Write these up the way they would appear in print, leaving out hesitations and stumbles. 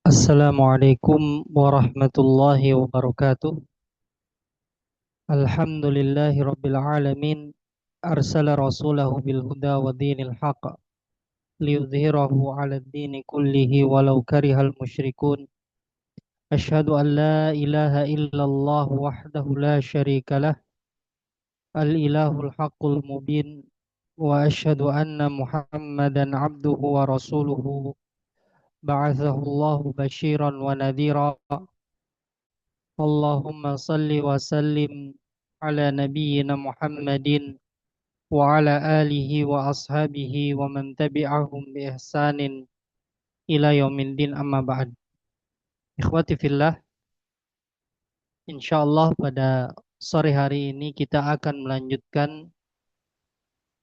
Assalamualaikum warahmatullahi wabarakatuh. Alhamdulillahi rabbil alamin. Arsala rasulahu bil huda wa dinil haq liyudhhirahu 'ala ad-dini kullihi walau karihal musyrikun. Asyhadu an la ilaha illallah wahdahu la syarikalah al-ilahul haqqul mubin wa asyhadu anna Muhammadan 'abduhu wa rasuluhu ba'athahu Allahu basyiran wa nadhira. Allahumma salli wa sallim ala nabiyyina Muhammadin wa ala alihi wa ashabihi wa man tabi'ahum bi ihsanin ila yaumiddin amma ba'd. Ikhwati fillah, insyaallah pada sore hari ini kita akan melanjutkan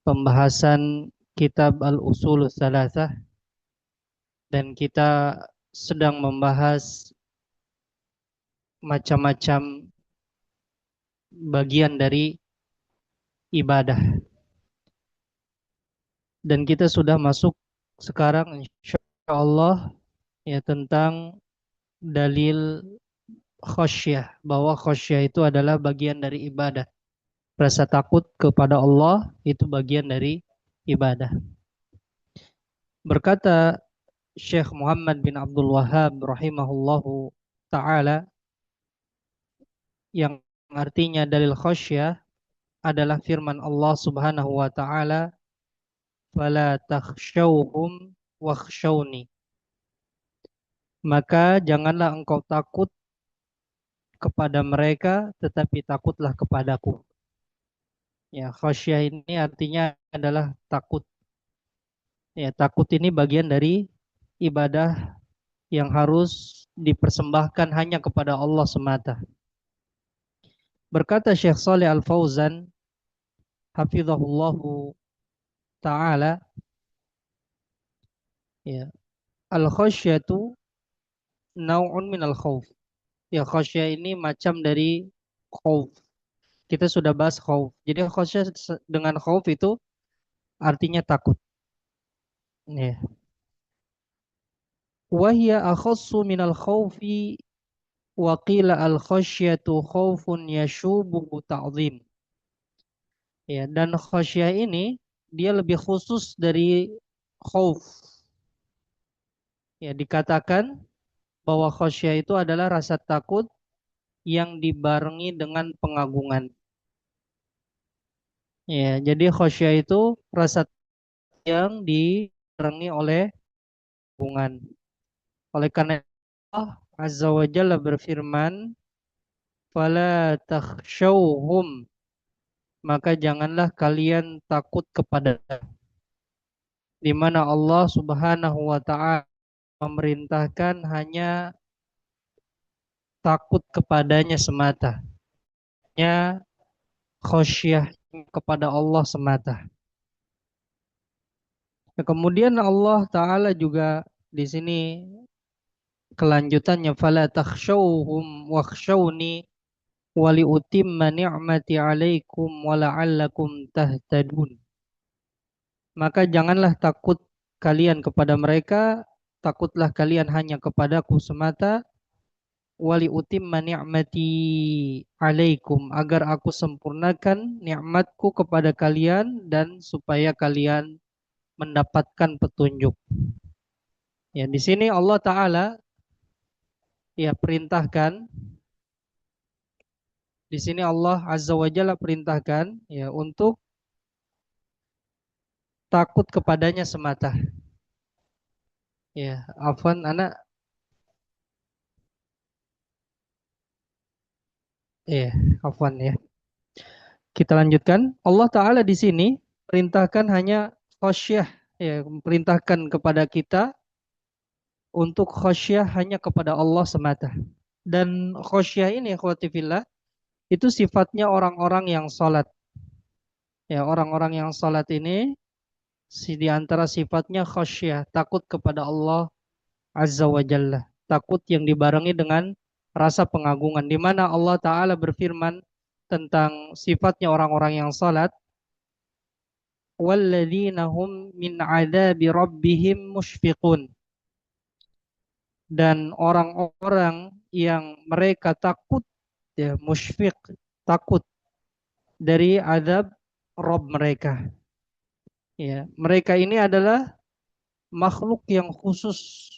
pembahasan kitab Al-Usul Tsalatsah dan kita sedang membahas macam-macam bagian dari ibadah. Dan kita sudah masuk sekarang insya Allah ya tentang dalil khasyah, bahwa khasyah itu adalah bagian dari ibadah. Rasa takut kepada Allah itu bagian dari ibadah. Berkata Syekh Muhammad bin Abdul Wahhab rahimahullahu taala, yang artinya dalil khasyah adalah firman Allah Subhanahu wa taala, "Fala takhshawhum wakhshawni." Maka janganlah engkau takut kepada mereka, tetapi takutlah kepadaku. Ya, khasyah ini artinya adalah takut. Ya, takut ini bagian dari ibadah yang harus dipersembahkan hanya kepada Allah semata. Berkata Syekh Saleh Al-Fauzan, hafizahullahu taala, ya, al-khasyatu nau'un min al-khauf. Ya, khasyah ini macam dari khauf. Kita sudah bahas khauf. Jadi khasyah dengan khauf itu artinya takut. Ya. Wahya akhassu minal khawfi wa qila al khasyatu khawfun yashubuhu ta'zim. Ya, dan khasyah ini dia lebih khusus dari khauf. Ya, dikatakan bahwa khasyah itu adalah rasa takut yang dibarengi dengan pengagungan. Ya, jadi khasyah itu rasa yang dibarengi oleh pengagungan. Oleh karena Allah Azza wa Jalla berfirman, "Fala takhshawhum." Maka janganlah kalian takut kepada, di mana Allah Subhanahu wa taala memerintahkan hanya takut kepadanya semata. Hanya khasyah kepada Allah semata. Nah, kemudian Allah taala juga di sini kelanjutannya, fala takhshawhum wakhshawni waliutimma ni'mati 'alaikum wala'allakum tahtadun. Maka janganlah takut kalian kepada mereka, takutlah kalian hanya kepadaku semata, wali utimma ni'mati 'alaikum, agar aku sempurnakan nikmatku kepada kalian dan supaya kalian mendapatkan petunjuk. Ya, di sini Allah taala ya perintahkan, di sini Allah Azza wa Jalla perintahkan ya untuk takut kepadanya semata. Ya, afwan anak. Ya, afwan ya. Kita lanjutkan. Allah Ta'ala di sini perintahkan hanya khasyah, ya, perintahkan kepada kita untuk khasyah hanya kepada Allah semata. Dan khasyah ini, ikhwati fillah, itu sifatnya orang-orang yang salat. Ya, orang-orang yang salat ini di antara sifatnya khasyah, takut kepada Allah Azza wa Jalla. Takut yang dibarengi dengan rasa pengagungan, di mana Allah Ta'ala berfirman tentang sifatnya orang-orang yang salat. walladzina hum min adzabi rabbihim mushfiqun, dan orang-orang yang mereka takut, ya, musyfiq, takut dari azab Rob mereka. Ya, mereka ini adalah makhluk yang khusus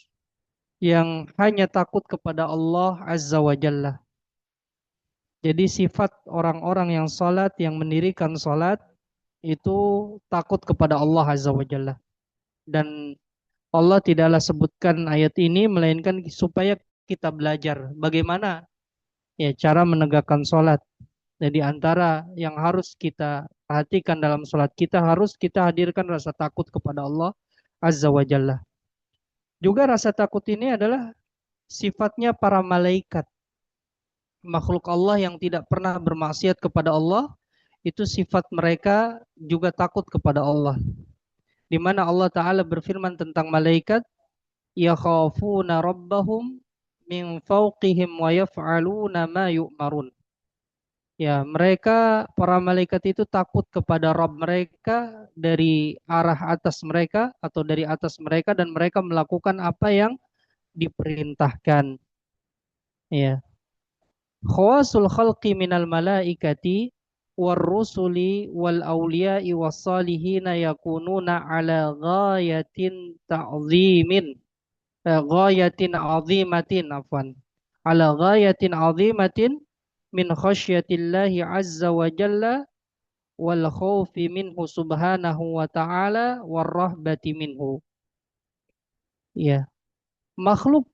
yang hanya takut kepada Allah Azza wa Jalla. Jadi sifat orang-orang yang salat, yang mendirikan salat itu takut kepada Allah Azza wa Jalla. Dan Allah tidaklah sebutkan ayat ini melainkan supaya kita belajar bagaimana, ya, cara menegakkan salat. Jadi antara yang harus kita perhatikan dalam salat kita, harus kita hadirkan rasa takut kepada Allah Azza wa Jalla. Juga rasa takut ini adalah sifatnya para malaikat, makhluk Allah yang tidak pernah bermaksiat kepada Allah. Itu sifat mereka juga takut kepada Allah. Di mana Allah Ta'ala berfirman tentang malaikat, yakhafuna rabbahum min fawqihim wa yaf'aluna ma yu'marun. Ya, mereka para malaikat itu takut kepada Rabb mereka dari arah atas mereka atau dari atas mereka, dan mereka melakukan apa yang diperintahkan. Ya, khawasul khalqi minal malaikati war rusuli wal awliya'i was salihina yakununa ala ghayatin ta'zimin, ghayatin azimatin, afwan, ala ghayatin azimatin min khasyatillahi azza wa jalla wal khawfi minhu subhanahu wa ta'ala war rahbati minhu. Ya, makhluk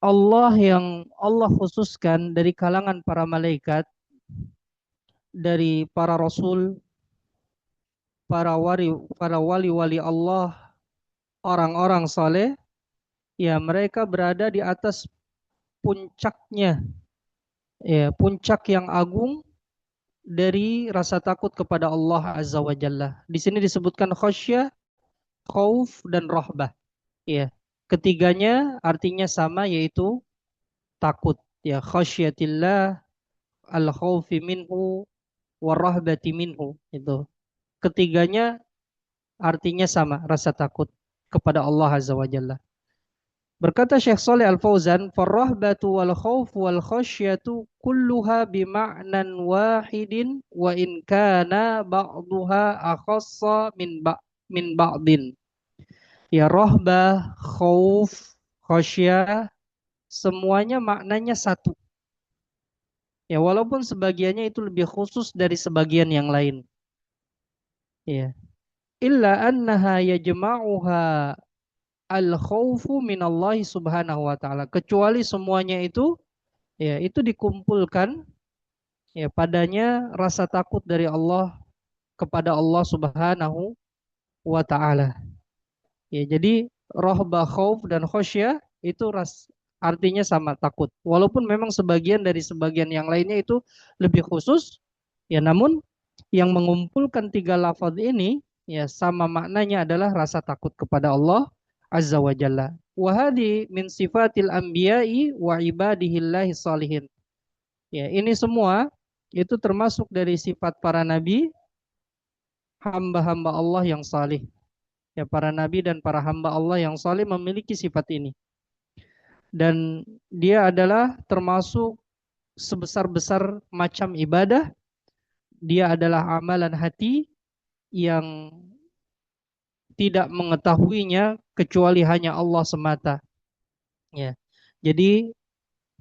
Allah yang Allah khususkan dari kalangan para malaikat, dari para rasul, para wali-wali Allah, orang-orang saleh, ya, mereka berada di atas puncaknya, ya, puncak yang agung dari rasa takut kepada Allah Azza wa Jalla. Di sini disebutkan khasyah, khauf, dan rahbah. Ya, ketiganya artinya sama, yaitu takut. Ya, khasyatillah, al khaufi minhu, warahbati minhu. Itu. Ketiganya artinya sama, rasa takut kepada Allah Azza wa Jalla. Berkata Syekh Saleh Al-Fauzan, "Farrahbatu wal khaufu wal khasyatu kulluha bima'nan wahidin wa in kana ba'duha akhassa min ba'din." Ya, rahbah, khauf, khasyah, semuanya maknanya satu. Ya, walaupun sebagiannya itu lebih khusus dari sebagian yang lain. Ya. Illa annaha yajma'uha al-khawfu minallahi subhanahu wa ta'ala. Kecuali semuanya itu, ya, itu dikumpulkan, ya, padanya rasa takut dari Allah kepada Allah subhanahu wa ta'ala. Ya, jadi rohbah, khauf, dan khosyah itu artinya sama, takut. Walaupun memang sebagian dari sebagian yang lainnya itu lebih khusus, ya, namun yang mengumpulkan tiga lafaz ini, ya, sama maknanya adalah rasa takut kepada Allah Azza wa Jalla. Wa hadi min sifatil anbiya'i wa ibadihillahi salihin. Ya, ini semua itu termasuk dari sifat para nabi, hamba-hamba Allah yang salih. Ya, para nabi dan para hamba Allah yang saleh memiliki sifat ini. Dan dia adalah termasuk sebesar-besar macam ibadah. Dia adalah amalan hati yang tidak mengetahuinya kecuali hanya Allah semata. Ya. Jadi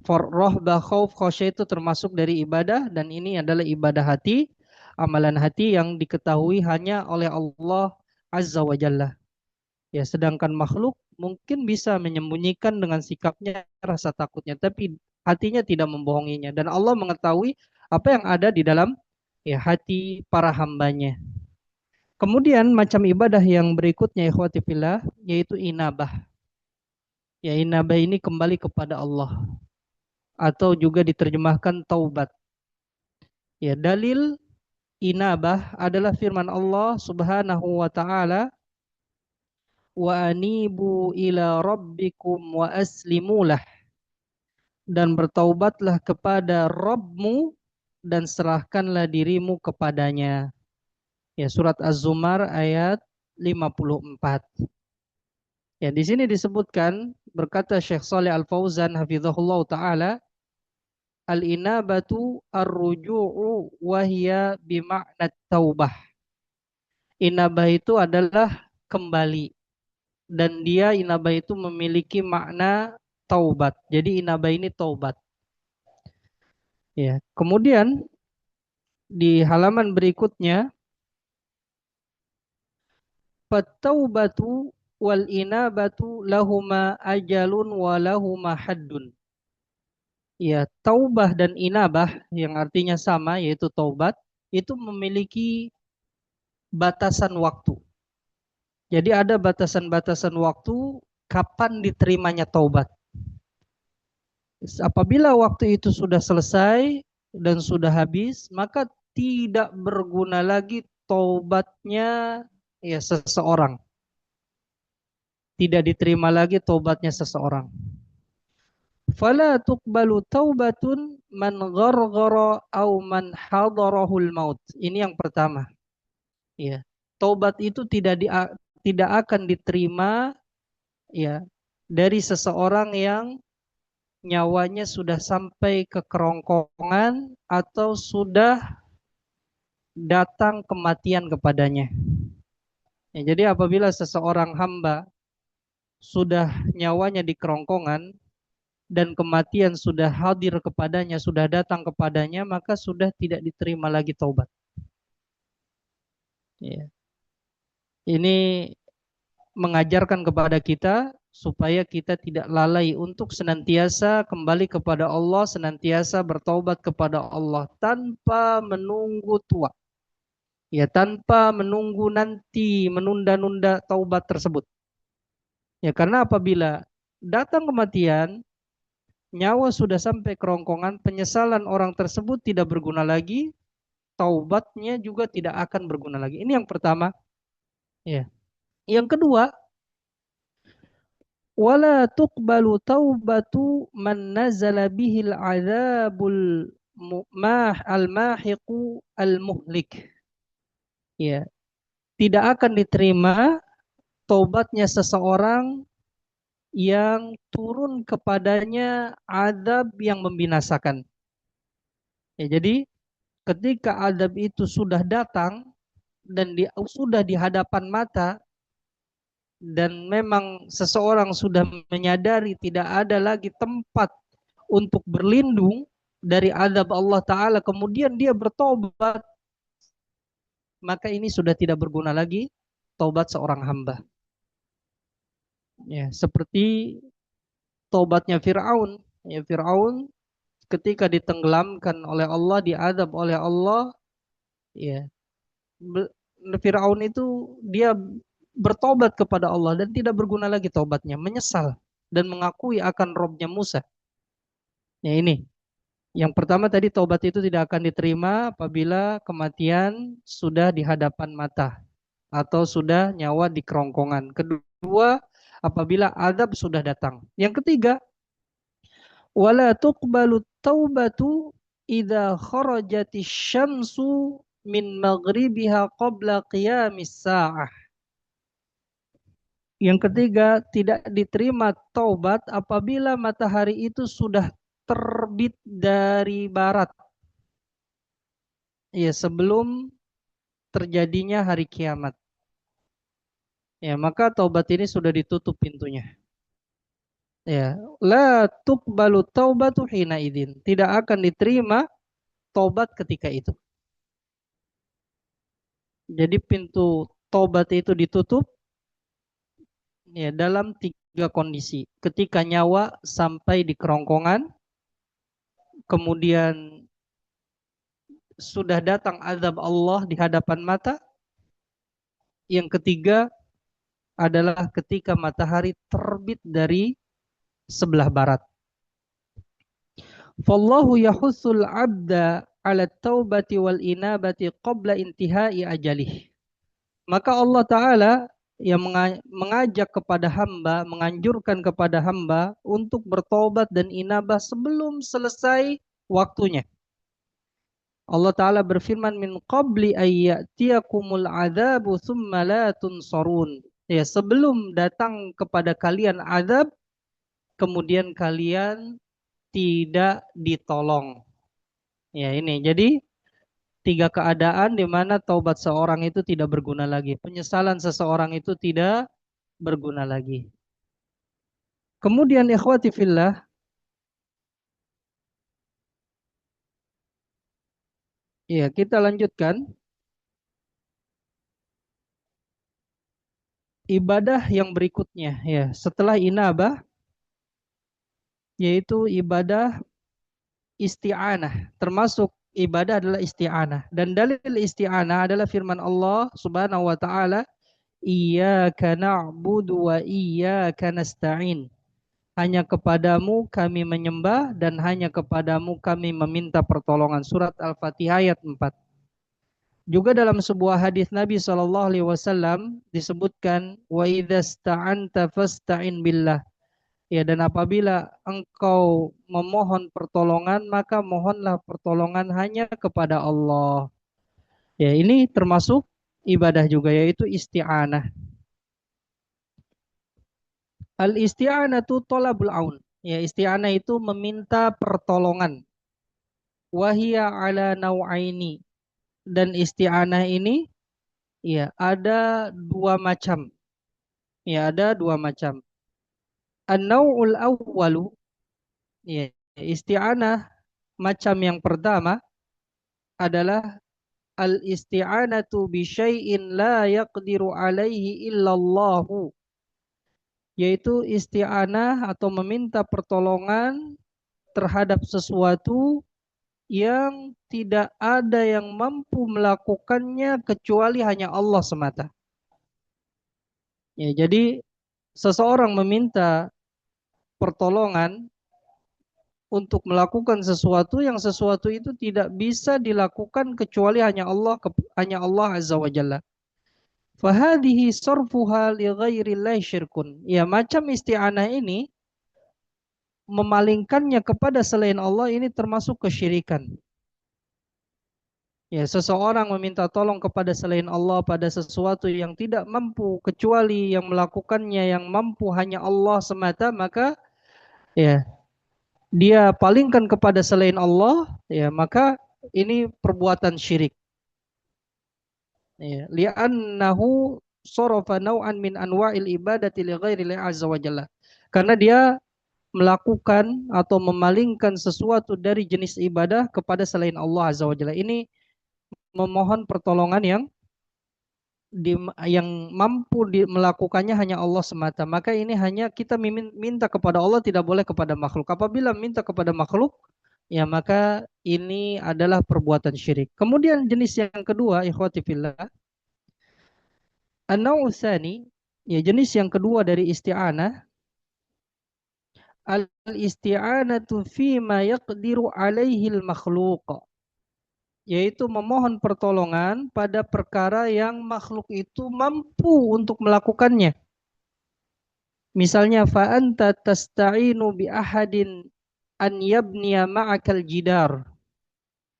rohbah, khauf, khasyah itu termasuk dari ibadah, dan ini adalah ibadah hati, amalan hati yang diketahui hanya oleh Allah Azza wa Jalla. Ya, sedangkan makhluk mungkin bisa menyembunyikan dengan sikapnya rasa takutnya, tapi hatinya tidak membohonginya. Dan Allah mengetahui apa yang ada di dalam, ya, hati para hambanya. Kemudian macam ibadah yang berikutnya, ikhwati fillah, yaitu inabah. Ya, inabah ini kembali kepada Allah, atau juga diterjemahkan taubat. Ya, dalil inabah adalah firman Allah Subhanahu wa taala, wa anibu ila rabbikum wa aslimulah, dan bertaubatlah kepada Rabbmu dan serahkanlah dirimu kepadanya. Ya, surat Az-Zumar ayat 54. Ya, di sini disebutkan berkata Syekh Saleh Al-Fauzan hafizahullah taala, al-inabatu ar-ruju'u wa hiya bima'na taubah. Inabah itu adalah kembali, dan dia inabah itu memiliki makna taubat. Jadi inabah ini taubat. Ya. Kemudian di halaman berikutnya, fataubatu wal inabatu lahuma ajalun wa lahuma haddun. Ya, taubah dan inabah yang artinya sama yaitu taubat itu memiliki batasan waktu. Jadi ada batasan-batasan waktu kapan diterimanya taubat. Apabila waktu itu sudah selesai dan sudah habis, maka tidak berguna lagi taubatnya ya seseorang. Tidak diterima lagi taubatnya seseorang. Fala tuqbalu taubatun man gharghara au man hadarahul maut. Ini yang pertama. Ya. Taubat itu tidak akan diterima ya dari seseorang yang nyawanya sudah sampai ke kerongkongan atau sudah datang kematian kepadanya. Ya, jadi apabila seseorang hamba sudah nyawanya di kerongkongan dan kematian sudah hadir kepadanya, sudah datang kepadanya, maka sudah tidak diterima lagi taubat. Ya. Ini mengajarkan kepada kita supaya kita tidak lalai untuk senantiasa kembali kepada Allah, senantiasa bertaubat kepada Allah tanpa menunggu tua. Ya, tanpa menunggu nanti menunda-nunda taubat tersebut. Ya, karena apabila datang kematian, nyawa sudah sampai kerongkongan, penyesalan orang tersebut tidak berguna lagi, taubatnya juga tidak akan berguna lagi. Ini yang pertama. Ya. Yang kedua, wala tuqbalu taubatu man nazala bihil adzabul al-mahiqu al-muhlik. Ya, tidak akan diterima taubatnya seseorang yang turun kepadanya adab yang membinasakan. Ya, jadi ketika adab itu sudah datang dan sudah di hadapan mata, dan memang seseorang sudah menyadari tidak ada lagi tempat untuk berlindung dari adab Allah Ta'ala, kemudian dia bertobat, maka ini sudah tidak berguna lagi taubat seorang hamba. Ya, seperti taubatnya Fir'aun. Ya, Fir'aun ketika ditenggelamkan oleh Allah, diadab oleh Allah, ya, Fir'aun itu dia bertobat kepada Allah dan tidak berguna lagi taubatnya, menyesal dan mengakui akan Robnya Musa. Ya, ini. Yang pertama tadi, taubat itu tidak akan diterima apabila kematian sudah di hadapan mata atau sudah nyawa di kerongkongan. Kedua, apabila adab sudah datang. Yang ketiga, wala tuqbalu taubatu idza kharajatis syamsu min maghribiha qabla qiyamis sa'ah. Yang ketiga, tidak diterima taubat apabila matahari itu sudah terbit dari barat. Ya, sebelum terjadinya hari kiamat. Ya, maka taubat ini sudah ditutup pintunya. Ya, la tuqbalu taubatu hina idin. Tidak akan diterima taubat ketika itu. Jadi pintu taubat itu ditutup ya dalam tiga kondisi. Ketika nyawa sampai di kerongkongan, kemudian sudah datang azab Allah di hadapan mata. Yang ketiga adalah ketika matahari terbit dari sebelah barat. Fallahu yahussul abda ala taubati wal inabati qabla intihai ajalih. Maka Allah Ta'ala yang mengajak kepada hamba, menganjurkan kepada hamba untuk bertobat dan inabah sebelum selesai waktunya. Allah Ta'ala berfirman min qabli ayyatiyakumul adzabu thumma la tunsarun. Ya, sebelum datang kepada kalian azab, kemudian kalian tidak ditolong. Ya, ini. Jadi tiga keadaan di mana taubat seorang itu tidak berguna lagi. Penyesalan seseorang itu tidak berguna lagi. Kemudian ikhwati fillah, ya kita lanjutkan ibadah yang berikutnya ya. Setelah inabah yaitu ibadah isti'anah. Termasuk ibadah adalah isti'anah. Dan dalil isti'anah adalah firman Allah Subhanahu wa taala, "Iyyaka na'budu wa iyyaka nasta'in." Hanya kepadamu kami menyembah dan hanya kepadamu kami meminta pertolongan. Surat Al-Fatihah ayat 4. Juga dalam sebuah hadis Nabi Shallallahu Alaihi Wasallam disebutkan, wa idza sta'anta fasta'in billah. Ya, dan apabila engkau memohon pertolongan, maka mohonlah pertolongan hanya kepada Allah. Ya, ini termasuk ibadah juga, yaitu isti'anah. Al-isti'anatu tolabul aun. Ya, isti'anah itu meminta pertolongan. Wahia ala nau'aini. Dan isti'anah ini, ya, ada dua macam. Ya, ada dua macam. An-nau'ul awwalu, ya, isti'anah macam yang pertama adalah al-isti'anatu bi syai'in la yaqdiru alaihi illallahu, yaitu isti'anah atau meminta pertolongan terhadap sesuatu yang tidak ada yang mampu melakukannya kecuali hanya Allah semata. Ya, jadi seseorang meminta pertolongan untuk melakukan sesuatu yang sesuatu itu tidak bisa dilakukan kecuali hanya Allah Azza wa Jalla. Fahadihi sarfuha li ghairillahi syirkun. Ya, macam isti'anah ini memalingkannya kepada selain Allah ini termasuk kesyirikan. Ya, seseorang meminta tolong kepada selain Allah pada sesuatu yang tidak mampu kecuali yang melakukannya yang mampu hanya Allah semata, maka ya dia palingkan kepada selain Allah, ya maka ini perbuatan syirik. Ya, li'annahu sarafa naw'an min anwa'il ibadati li ghairillahi azza wa jalla. Karena dia melakukan atau memalingkan sesuatu dari jenis ibadah kepada selain Allah azza wa jalla. Ini memohon pertolongan yang mampu melakukannya hanya Allah semata. Maka ini hanya kita minta kepada Allah, tidak boleh kepada makhluk. Apabila minta kepada makhluk, ya maka ini adalah perbuatan syirik. Kemudian jenis yang kedua, ikhwati fillah, an-naw'u tsani, ya jenis yang kedua dari isti'anah, al-isti'anatu fima yaqdiru alaihi al-makhluq, yaitu memohon pertolongan pada perkara yang makhluk itu mampu untuk melakukannya. Misalnya fa anta tasta'inu bi ahadin an yabniya ma'akal jidar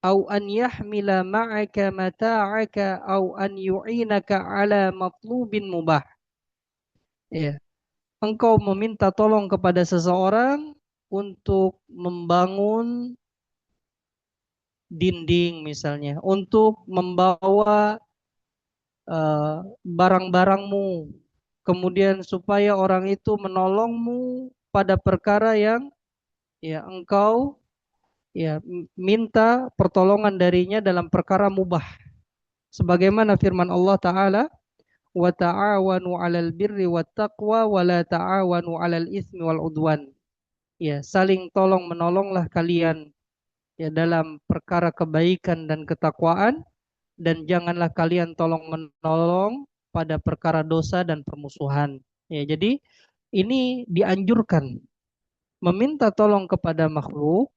au an yahmila ma'aka mata'aka au an yu'inaka ala matlubin mubah. Ya. Engkau meminta tolong kepada seseorang untuk membangun dinding misalnya, untuk membawa barang-barangmu, kemudian supaya orang itu menolongmu pada perkara yang ya engkau ya minta pertolongan darinya dalam perkara mubah. Sebagaimana firman Allah Ta'ala, wa ta'awanu 'alal birri wat taqwa wa la ta'awanu 'alal itsmi wal udwan. Ya, saling tolong menolonglah kalian ya dalam perkara kebaikan dan ketakwaan, dan janganlah kalian tolong menolong pada perkara dosa dan permusuhan. Ya, jadi ini dianjurkan meminta tolong kepada makhluk,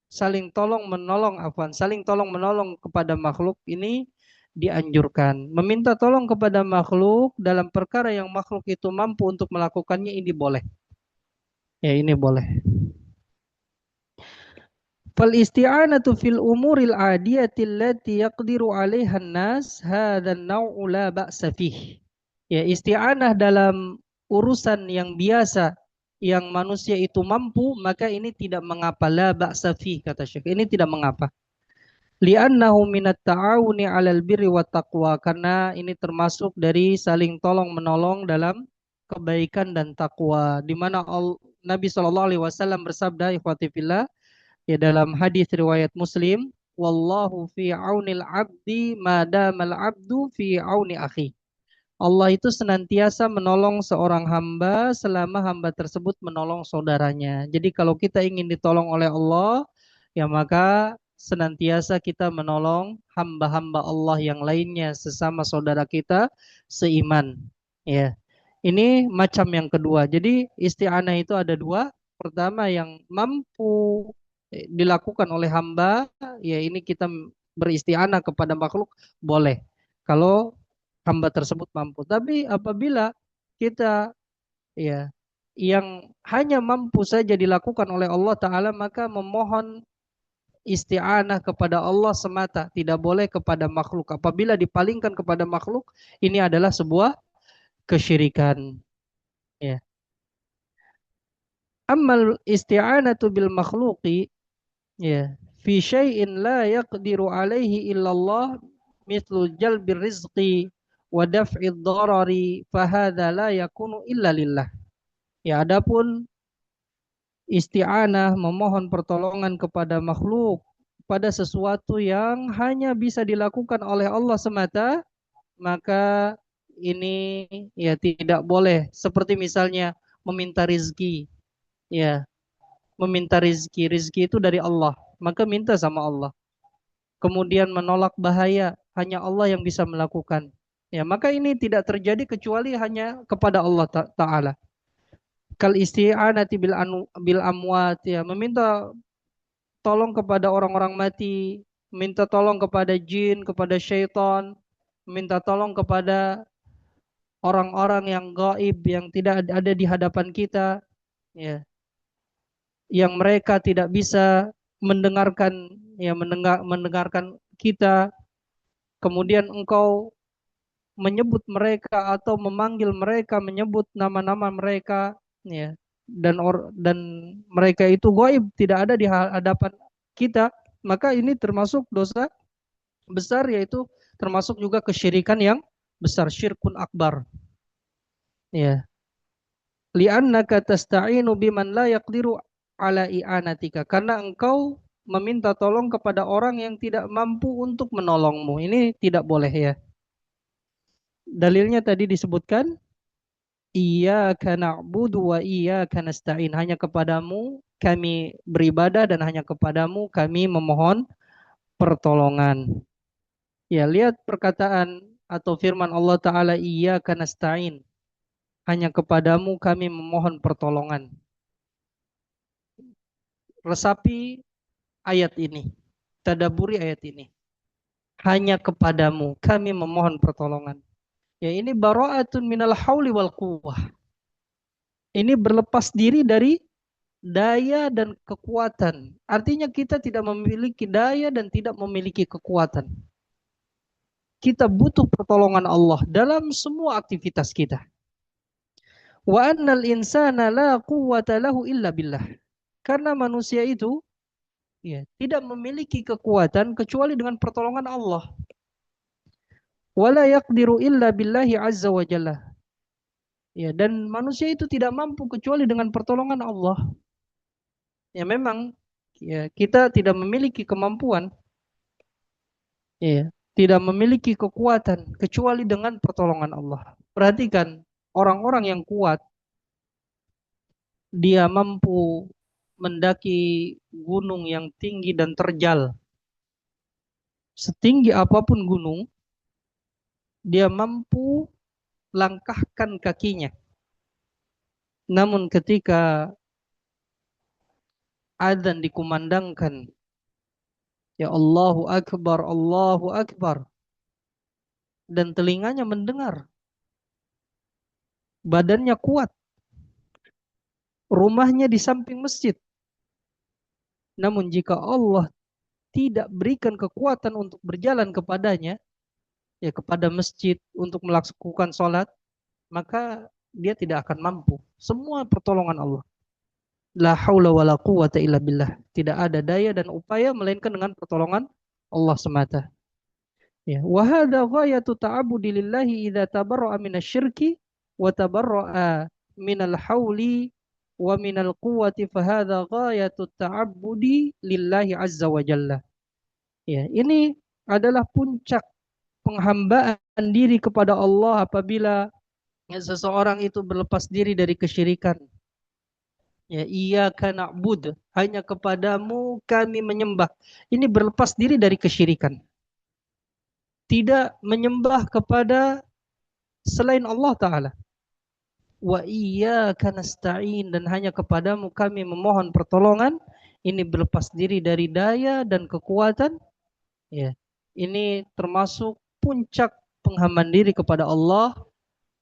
saling tolong menolong kepada makhluk ini dianjurkan. Meminta tolong kepada makhluk dalam perkara yang makhluk itu mampu untuk melakukannya ini boleh. Ya, ini boleh. Fal isti'anatu fil umuril adiyati allati yaqdiru 'alaiha an-nas hadha an-naw'u la ba'sa fih. Ya, isti'anah dalam urusan yang biasa yang manusia itu mampu, maka ini tidak mengapa, la ba'sa fih kata Syekh. Ini tidak mengapa. Li'annahu minat ta'awuni 'alal birri wat taqwa, karena ini termasuk dari saling tolong menolong dalam kebaikan dan takwa, di mana Nabi Shallallahu alaihi wasallam bersabda, ikhwati fillah, ya, dalam hadis riwayat Muslim, wallahu fi aunil abdi madamal abdu fi auni akhi. Allah itu senantiasa menolong seorang hamba selama hamba tersebut menolong saudaranya. Jadi kalau kita ingin ditolong oleh Allah, ya maka senantiasa kita menolong hamba-hamba Allah yang lainnya sesama saudara kita seiman. Ya, ini macam yang kedua. Jadi isti'anah itu ada dua. Pertama yang mampu dilakukan oleh hamba, ya ini kita beristi'anah kepada makhluk boleh. Kalau hamba tersebut mampu. Tapi apabila kita, ya, yang hanya mampu saja dilakukan oleh Allah Ta'ala, maka memohon isti'anah kepada Allah semata, tidak boleh kepada makhluk. Apabila dipalingkan kepada makhluk, ini adalah sebuah kesyirikan. Ya. Amal isti'anatu bil makhluki, ya, fi syai'in la yaqdiru alaihi illallah mithlu jalbir rizqi wa daf'id dharari fahadha la yakunu illa lillah. Ya, adapun isti'anah memohon pertolongan kepada makhluk pada sesuatu yang hanya bisa dilakukan oleh Allah semata, maka ini ya tidak boleh. Seperti misalnya meminta rizki, ya, meminta rizki, rizki itu dari Allah, maka minta sama Allah. Kemudian menolak bahaya, hanya Allah yang bisa melakukan. Ya, maka ini tidak terjadi kecuali hanya kepada Allah Ta'ala. Kal isti'anati bil amwat, ya, meminta tolong kepada orang-orang mati, minta tolong kepada jin, kepada syaitan, minta tolong kepada orang-orang yang gaib yang tidak ada di hadapan kita, ya, yang mereka tidak bisa mendengarkan, ya, mendengarkan kita, kemudian engkau menyebut mereka atau memanggil mereka, menyebut nama-nama mereka, ya, dan mereka itu gaib, tidak ada di hadapan kita, maka ini termasuk dosa besar, yaitu termasuk juga kesyirikan yang besar, syirkun akbar. Ya, li'annaka tasta'inu biman la yaqdiru ala i'anatika, karena engkau meminta tolong kepada orang yang tidak mampu untuk menolongmu. Ini tidak boleh, ya. Dalilnya tadi disebutkan, iyyaka na'budu wa iyyaka nasta'in. Hanya kepadamu kami beribadah dan hanya kepadamu kami memohon pertolongan. Ya, lihat perkataan atau firman Allah Ta'ala, iyyaka nasta'in. Hanya kepadamu kami memohon pertolongan. Resapi ayat ini. Tadaburi ayat ini. Hanya kepadamu kami memohon pertolongan. Ya, ini bara'atun minal hauli wal quwwah. Ini berlepas diri dari daya dan kekuatan. Artinya kita tidak memiliki daya dan tidak memiliki kekuatan. Kita butuh pertolongan Allah dalam semua aktivitas kita. Wa annal insana la quwwata lahu illa billah. Karena manusia itu, ya, tidak memiliki kekuatan kecuali dengan pertolongan Allah. Wala yaqdiru illa billahi azza wa jalla. Ya, dan manusia itu tidak mampu kecuali dengan pertolongan Allah. Ya, memang, ya, kita tidak memiliki kemampuan, ya, tidak memiliki kekuatan kecuali dengan pertolongan Allah. Perhatikan orang-orang yang kuat, dia mampu mendaki gunung yang tinggi dan terjal. Setinggi apapun gunung, dia mampu langkahkan kakinya. Namun ketika adzan dikumandangkan, ya Allahu Akbar, dan telinganya mendengar, badannya kuat, rumahnya di samping masjid, Namun jika Allah tidak berikan kekuatan untuk berjalan kepadanya, ya kepada masjid untuk melakukan sholat, maka dia tidak akan mampu. Semua pertolongan Allah. La haula wa la quwata illa billah. Tidak ada daya dan upaya melainkan dengan pertolongan Allah semata. Ya, wa hadza ghayatu ta'abbudi lillahi idza tabarra'a minasyirki wa tabarra'a minal hauli wa minal quwwati fa hadza ghayatu ta'abbudi lillahi azza wa jalla. Ya, ini adalah puncak penghambaan diri kepada Allah apabila seseorang itu berlepas diri dari kesyirikan. Ya, iyyaka na'bud, hanya kepadamu kami menyembah. Ini berlepas diri dari kesyirikan. Tidak menyembah kepada selain Allah Ta'ala. Wa iyyaka nasta'in, dan hanya kepadamu kami memohon pertolongan. Ini berlepas diri dari daya dan kekuatan. Ya, ini termasuk puncak penghambaan diri kepada Allah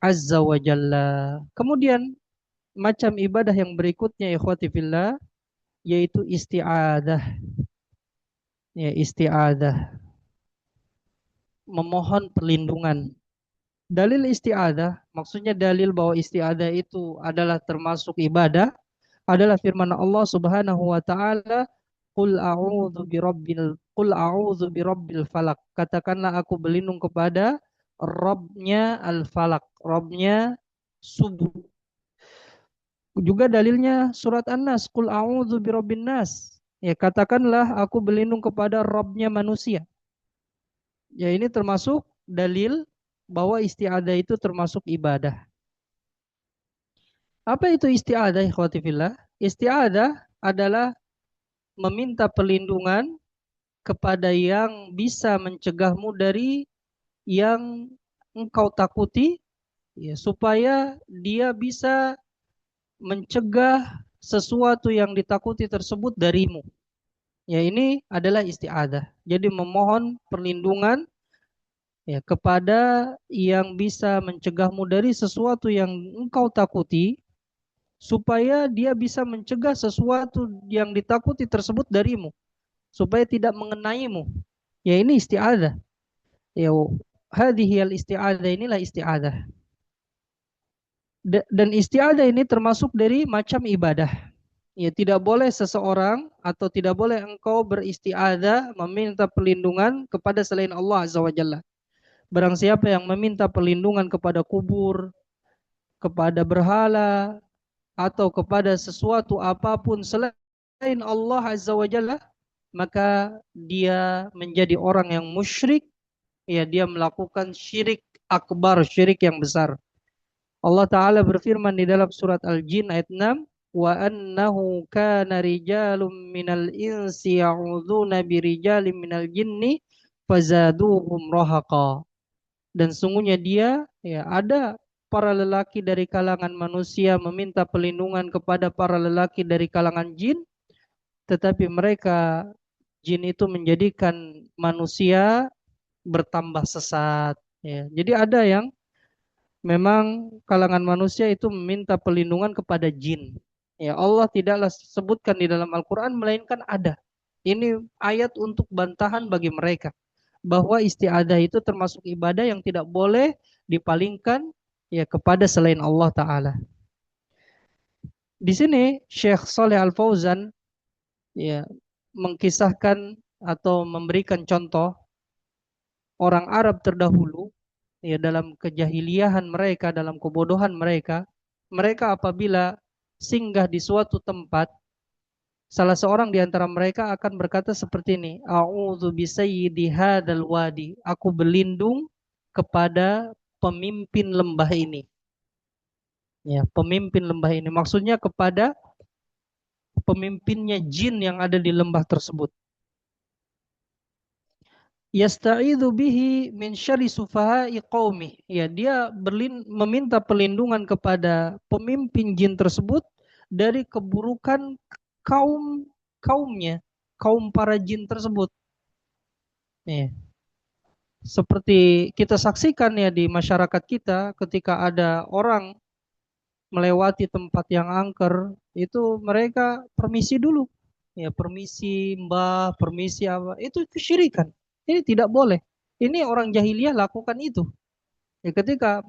Azza wa Jalla. Kemudian macam ibadah yang berikutnya ikhwati fillah, yaitu isti'adah. Ya, isti'adah, memohon perlindungan. Dalil isti'adah, maksudnya dalil bahwa isti'adah itu adalah termasuk ibadah, adalah firman Allah Subhanahu wa taala, Qul a'udzu birabbil falak. Katakanlah aku berlindung kepada Rabbnya al-falak, Rabbnya subuh. Juga dalilnya surat An-Nas, Qul a'udzu birabbin nas. Ya, katakanlah aku berlindung kepada Rabbnya manusia. Ya, ini termasuk dalil bahwa isti'adah itu termasuk ibadah. Apa itu isti'adah, ikhwati fillah? Isti'adah adalah meminta perlindungan kepada yang bisa mencegahmu dari yang engkau takuti, ya, supaya dia bisa mencegah sesuatu yang ditakuti tersebut darimu. Ya, ini adalah isti'adah. Jadi memohon perlindungan, ya, kepada yang bisa mencegahmu dari sesuatu yang engkau takuti, supaya dia bisa mencegah sesuatu yang ditakuti tersebut darimu, supaya tidak mengenaimu. Ya, ini isti'adah. Ya, hadhihi al-isti'adah, inilah isti'adah. Dan isti'adah ini termasuk dari macam ibadah. Ya, tidak boleh seseorang atau tidak boleh engkau beristi'adah meminta perlindungan kepada selain Allah Azza wa Jalla. Barang siapa yang meminta perlindungan kepada kubur, kepada berhala, atau kepada sesuatu apapun selain Allah Azza wa Jalla, maka dia menjadi orang yang musyrik. Ya, dia melakukan syirik akbar, syirik yang besar. Allah Ta'ala berfirman di dalam surat Al-Jin ayat 6, wa annahu kana rijalun minal insi ya'udzuuna birijalin minal jinni fazaduhum rahaqa. Dan sungguhnya dia, ya, ada para lelaki dari kalangan manusia meminta perlindungan kepada para lelaki dari kalangan jin, tetapi mereka jin itu menjadikan manusia bertambah sesat. Ya, jadi ada yang memang kalangan manusia itu meminta perlindungan kepada jin. Ya, Allah tidaklah sebutkan di dalam Al-Quran, melainkan ada. Ini ayat untuk bantahan bagi mereka bahwa isti'adah itu termasuk ibadah yang tidak boleh dipalingkan, ya, kepada selain Allah Ta'ala. Di sini Syekh Saleh Al Fauzan, ya, mengkisahkan atau memberikan contoh orang Arab terdahulu, ya, dalam kejahiliahan mereka, dalam kebodohan mereka, mereka apabila singgah di suatu tempat, salah seorang di antara mereka akan berkata seperti ini, A'udzu bisayyidi hadzal wadi. Aku berlindung kepada pemimpin lembah ini. Ya, pemimpin lembah ini. Maksudnya kepada pemimpinnya jin yang ada di lembah tersebut. Yasta'idzu bihi min syarri sufaha'i qaumi. Ya, dia meminta perlindungan kepada pemimpin jin tersebut dari keburukan kaumnya, kaum para jin tersebut. Ya. Seperti kita saksikan, ya, di masyarakat kita, ketika ada orang melewati tempat yang angker, itu mereka permisi dulu. ya permisi mbah, permisi apa, itu kesyirikan. Ini tidak boleh. Ini orang jahiliyah lakukan itu. Ya, ketika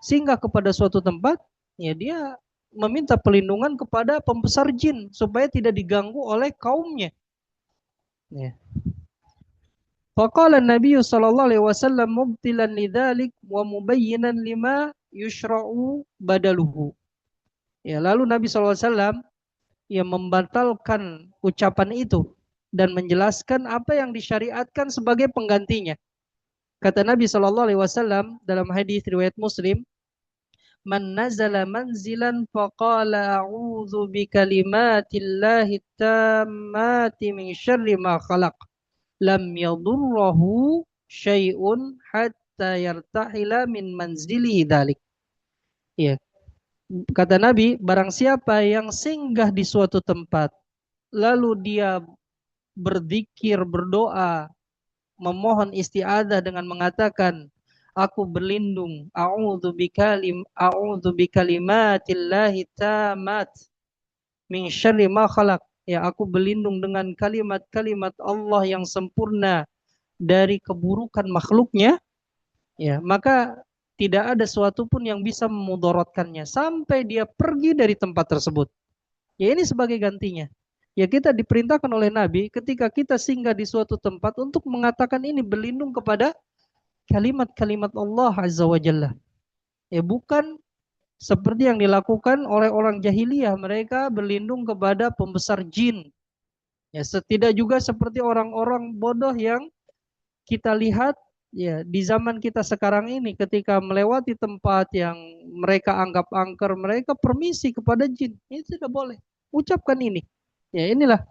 singgah kepada suatu tempat, ya dia meminta perlindungan kepada pembesar jin supaya tidak diganggu oleh kaumnya. Ya. Faqala Nabi sallallahu alaihi wasallam mubtilan lidzalik wa mubayyinan lima yushra'u badaluhu. Ya, lalu Nabi sallallahu alaihi wasallam yang membatalkan ucapan itu dan menjelaskan apa yang disyariatkan sebagai penggantinya. Kata Nabi Shallallahu Alaihi Wasallam dalam hadis riwayat Muslim, "Man nazala manzilan faqala a'udzu bikalimatillahi tammati min syarri ma khalaq lam yadurruhu syai'un hatta yartahila min manzilihi dzalik." Ya, kata Nabi, barang siapa yang singgah di suatu tempat lalu dia berzikir, berdoa, memohon isti'adzah dengan mengatakan, aku berlindung, a'udzu bikalimatillahi tamat min syarri ma khalaq. Ya, aku berlindung dengan kalimat-kalimat Allah yang sempurna dari keburukan makhluknya. Ya, maka tidak ada sesuatu pun yang bisa memudaratkannya sampai dia pergi dari tempat tersebut. Ya, ini sebagai gantinya. Ya, kita diperintahkan oleh Nabi ketika kita singgah di suatu tempat untuk mengatakan ini berlindung kepada kalimat-kalimat Allah Azza wa Jalla. Ya, bukan seperti yang dilakukan oleh orang jahiliyah, mereka berlindung kepada pembesar jin. Ya, tidak juga seperti orang-orang bodoh yang kita lihat ya di zaman kita sekarang ini ketika melewati tempat yang mereka anggap angker, mereka permisi kepada jin. Ini tidak boleh. Ucapkan ini. Ya, inilah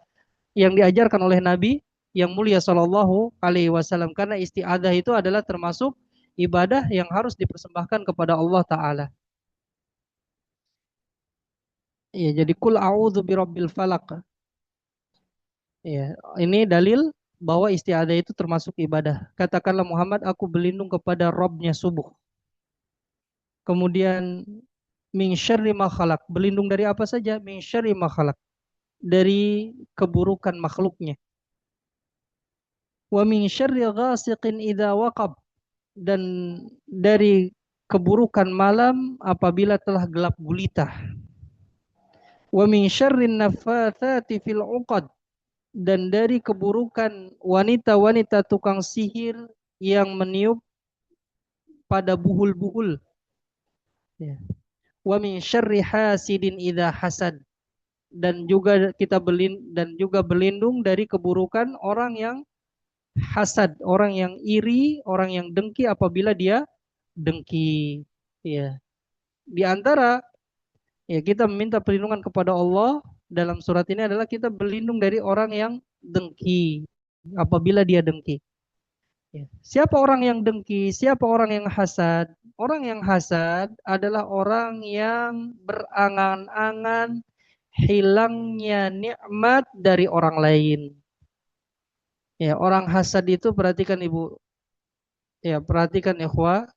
yang diajarkan oleh Nabi yang mulia Shallallahu Alaihi Wasallam, karena isti'adah itu adalah termasuk ibadah yang harus dipersembahkan kepada Allah Taala. Ya, jadi kul a'udzu birabbil falaq. Ya, ini dalil bahwa isti'adah itu termasuk ibadah. Katakanlah Muhammad, aku berlindung kepada Robnya subuh. Kemudian min syarri ma khalaq, berlindung dari apa saja? Min syarri ma khalaq, dari keburukan makhluknya. Wa min syarri ghasiqin idza waqab, dan dari keburukan malam apabila telah gelap gulita. Wa min syarrin naffatsati fil 'uqad, dan dari keburukan wanita-wanita tukang sihir yang meniup pada buhul-buhul. Ya. Wa min syarri hasidin idza hasad, dan juga berlindung dari keburukan orang yang hasad, orang yang iri, orang yang dengki apabila dia dengki. Ya. Di antara ya kita meminta perlindungan kepada Allah dalam surat ini adalah kita berlindung dari orang yang dengki apabila dia dengki. Ya. Siapa orang yang dengki? Siapa orang yang hasad? Orang yang hasad adalah orang yang berangan-angan hilangnya nikmat dari orang lain. Ya, orang hasad itu perhatikan Ibu, ya perhatikan ikhwah,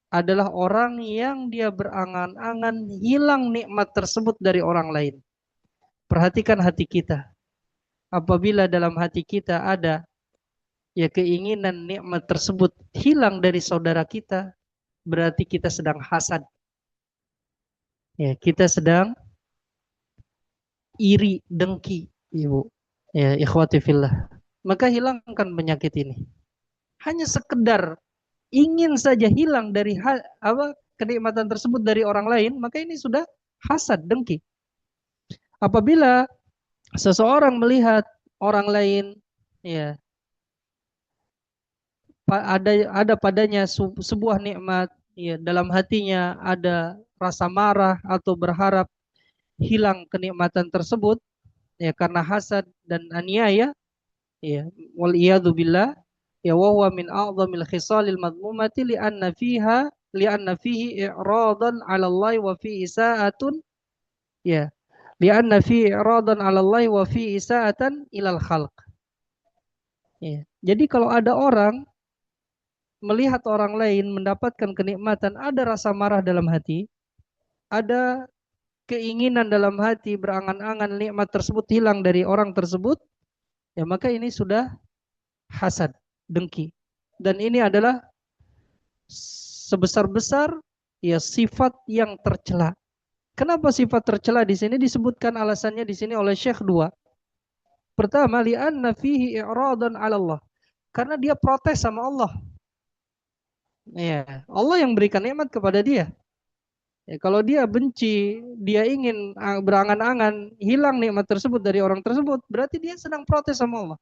adalah orang yang dia berangan-angan hilang nikmat tersebut dari orang lain. Perhatikan hati kita. Apabila dalam hati kita ada ya keinginan nikmat tersebut hilang dari saudara kita, berarti kita sedang hasad. Ya, kita sedang iri, dengki, Ibu. Ya, ikhwati fillah. Maka hilangkan penyakit ini. Hanya sekedar ingin saja hilang dari kenikmatan tersebut dari orang lain, maka ini sudah hasad, dengki. Apabila seseorang melihat orang lain ya ada padanya sebuah nikmat, ya dalam hatinya ada rasa marah atau berharap hilang kenikmatan tersebut ya karena hasad dan aniaya, ya wal iyadu billah, ya wa huwa min a'dhamil khisalil madmumati li'anna fihi i'radan 'ala Allah wa fi isa'atun, ya li'anna fihi i'radan 'ala Allah wa fi isa'atan ilal khalq. Ya. Jadi kalau ada orang melihat orang lain mendapatkan kenikmatan, ada rasa marah dalam hati, ada keinginan dalam hati berangan-angan nikmat tersebut hilang dari orang tersebut, ya maka ini sudah hasad, dengki. Dan ini adalah sebesar-besar ya sifat yang tercela. Kenapa sifat tercela di sini disebutkan alasannya di sini oleh Syekh dua. Pertama, li'anna fihi i'radan 'ala Allah. Karena dia protes sama Allah. Ya, Allah yang berikan nikmat kepada dia. Ya, kalau dia benci, dia ingin berangan-angan hilang nikmat tersebut dari orang tersebut, berarti dia sedang protes sama Allah.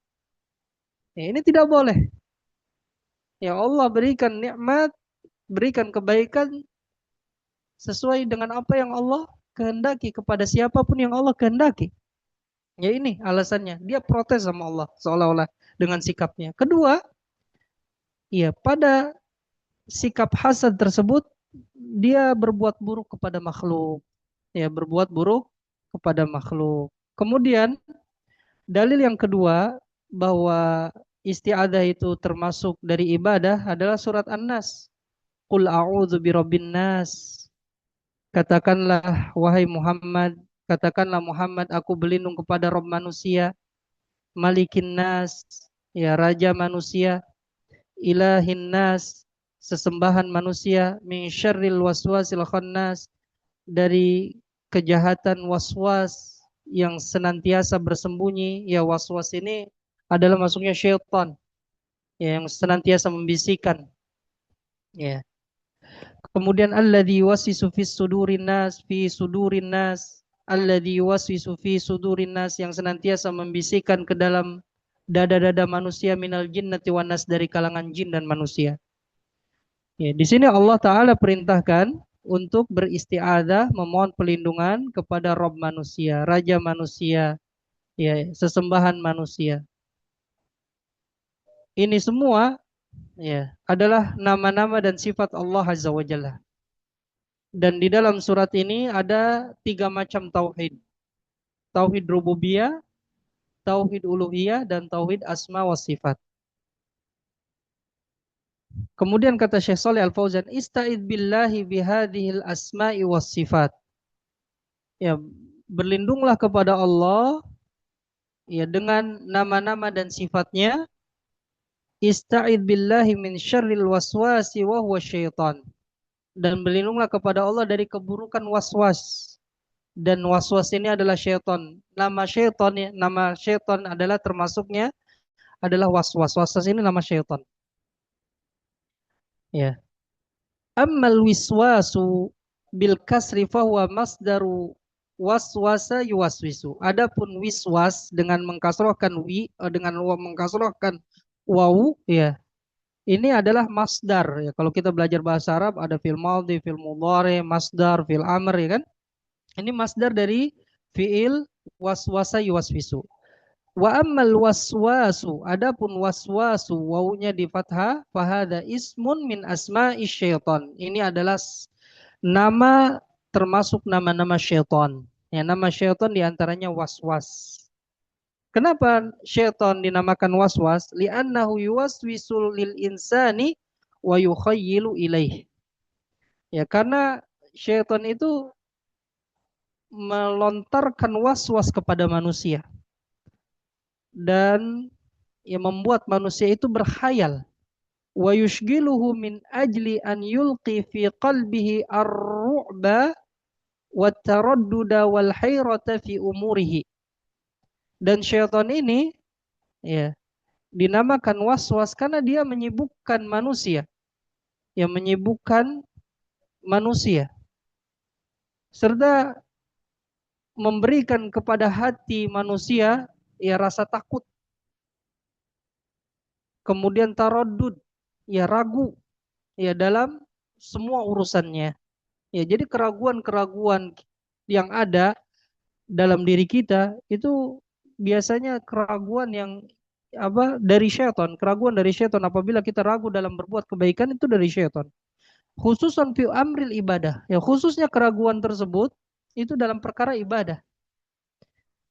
Ya, ini tidak boleh. Ya Allah berikan nikmat, berikan kebaikan sesuai dengan apa yang Allah kehendaki kepada siapapun yang Allah kehendaki. Ya ini alasannya. Dia protes sama Allah seolah-olah dengan sikapnya. Kedua, ya pada sikap hasad tersebut dia berbuat buruk kepada makhluk. Ya, berbuat buruk kepada makhluk. Kemudian dalil yang kedua bahwa isti'adah itu termasuk dari ibadah adalah surat An-Nas. Qul a'udzu birabbin nas. Katakanlah wahai Muhammad, katakanlah Muhammad, aku berlindung kepada Rabb manusia, Malikin nas, ya raja manusia, Ilahin nas, sesembahan manusia, min syarril waswasil khannas, dari kejahatan waswas yang senantiasa bersembunyi. Ya waswas ini adalah masuknya syaitan, ya, yang senantiasa membisikkan. Ya. Kemudian alladzi wasisu fis sudurin nas fi sudurin nas, alladzi wasisu fi sudurin nas, yang senantiasa membisikkan ke dalam dada-dada manusia, minal jinnati wan nas, dari kalangan jin dan manusia. Ya, di sini Allah Ta'ala perintahkan untuk beristiadah, memohon pelindungan kepada Rob manusia, Raja manusia, ya, sesembahan manusia. Ini semua ya adalah nama-nama dan sifat Allah Azza wa Jalla. Dan di dalam surat ini ada tiga macam tauhid. Tauhid rububiyah, tauhid uluhiyah, dan tauhid asma wa sifat. Kemudian kata Syekh Shalih Al Fauzan, ista'id billahi bihadhil asma'i was sifat. Ya, berlindunglah kepada Allah ya dengan nama-nama dan sifatnya. Ista'id billahi min syarril waswasi wa huwa syaitan. Dan berlindunglah kepada Allah dari keburukan waswas. Dan waswas ini adalah syaitan. Nama syaitan adalah termasuknya adalah waswas. Waswas ini nama syaitan. Ya. Ammal wiswasu bil kasri fahuwa masdaru waswasa yuwaswisu. Adapun wiswas dengan mengkasrohkan dengan mengkasrohkan wawu, ya. Ini adalah masdar, ya. Kalau kita belajar bahasa Arab ada fil madhi, fil mudhari, masdar, fil amr, ya kan? Ini masdar dari fiil waswasa yuwaswisu. Wa ammal waswasu, adapun waswasu wawunya di fathah, fahada ismun min asma'i syaitan. Ini adalah nama termasuk nama-nama syaitan. Ya, nama syaitan diantaranya waswas. Kenapa syaitan dinamakan waswas? Li'annahu yuwaswisul lil insani wa yukhayyilu ilaih. Ya, karena syaitan itu melontarkan waswas kepada manusia dan yang membuat manusia itu berkhayal. Wa yushgiluhu min ajli an yulqi fi qalbihi ar-ru'ba wa taradduda wal hayrata fi umurihi. Dan syaitan ini ya dinamakan waswas karena dia menyibukkan manusia. Yang menyibukkan manusia serta memberikan kepada hati manusia ya rasa takut, kemudian taraddud, ya ragu, ya dalam semua urusannya. Ya, jadi keraguan-keraguan yang ada dalam diri kita itu biasanya keraguan yang dari syaitan. Keraguan dari syaitan, apabila kita ragu dalam berbuat kebaikan, itu dari syaitan. Khususan fi amril ibadah, ya khususnya keraguan tersebut itu dalam perkara ibadah.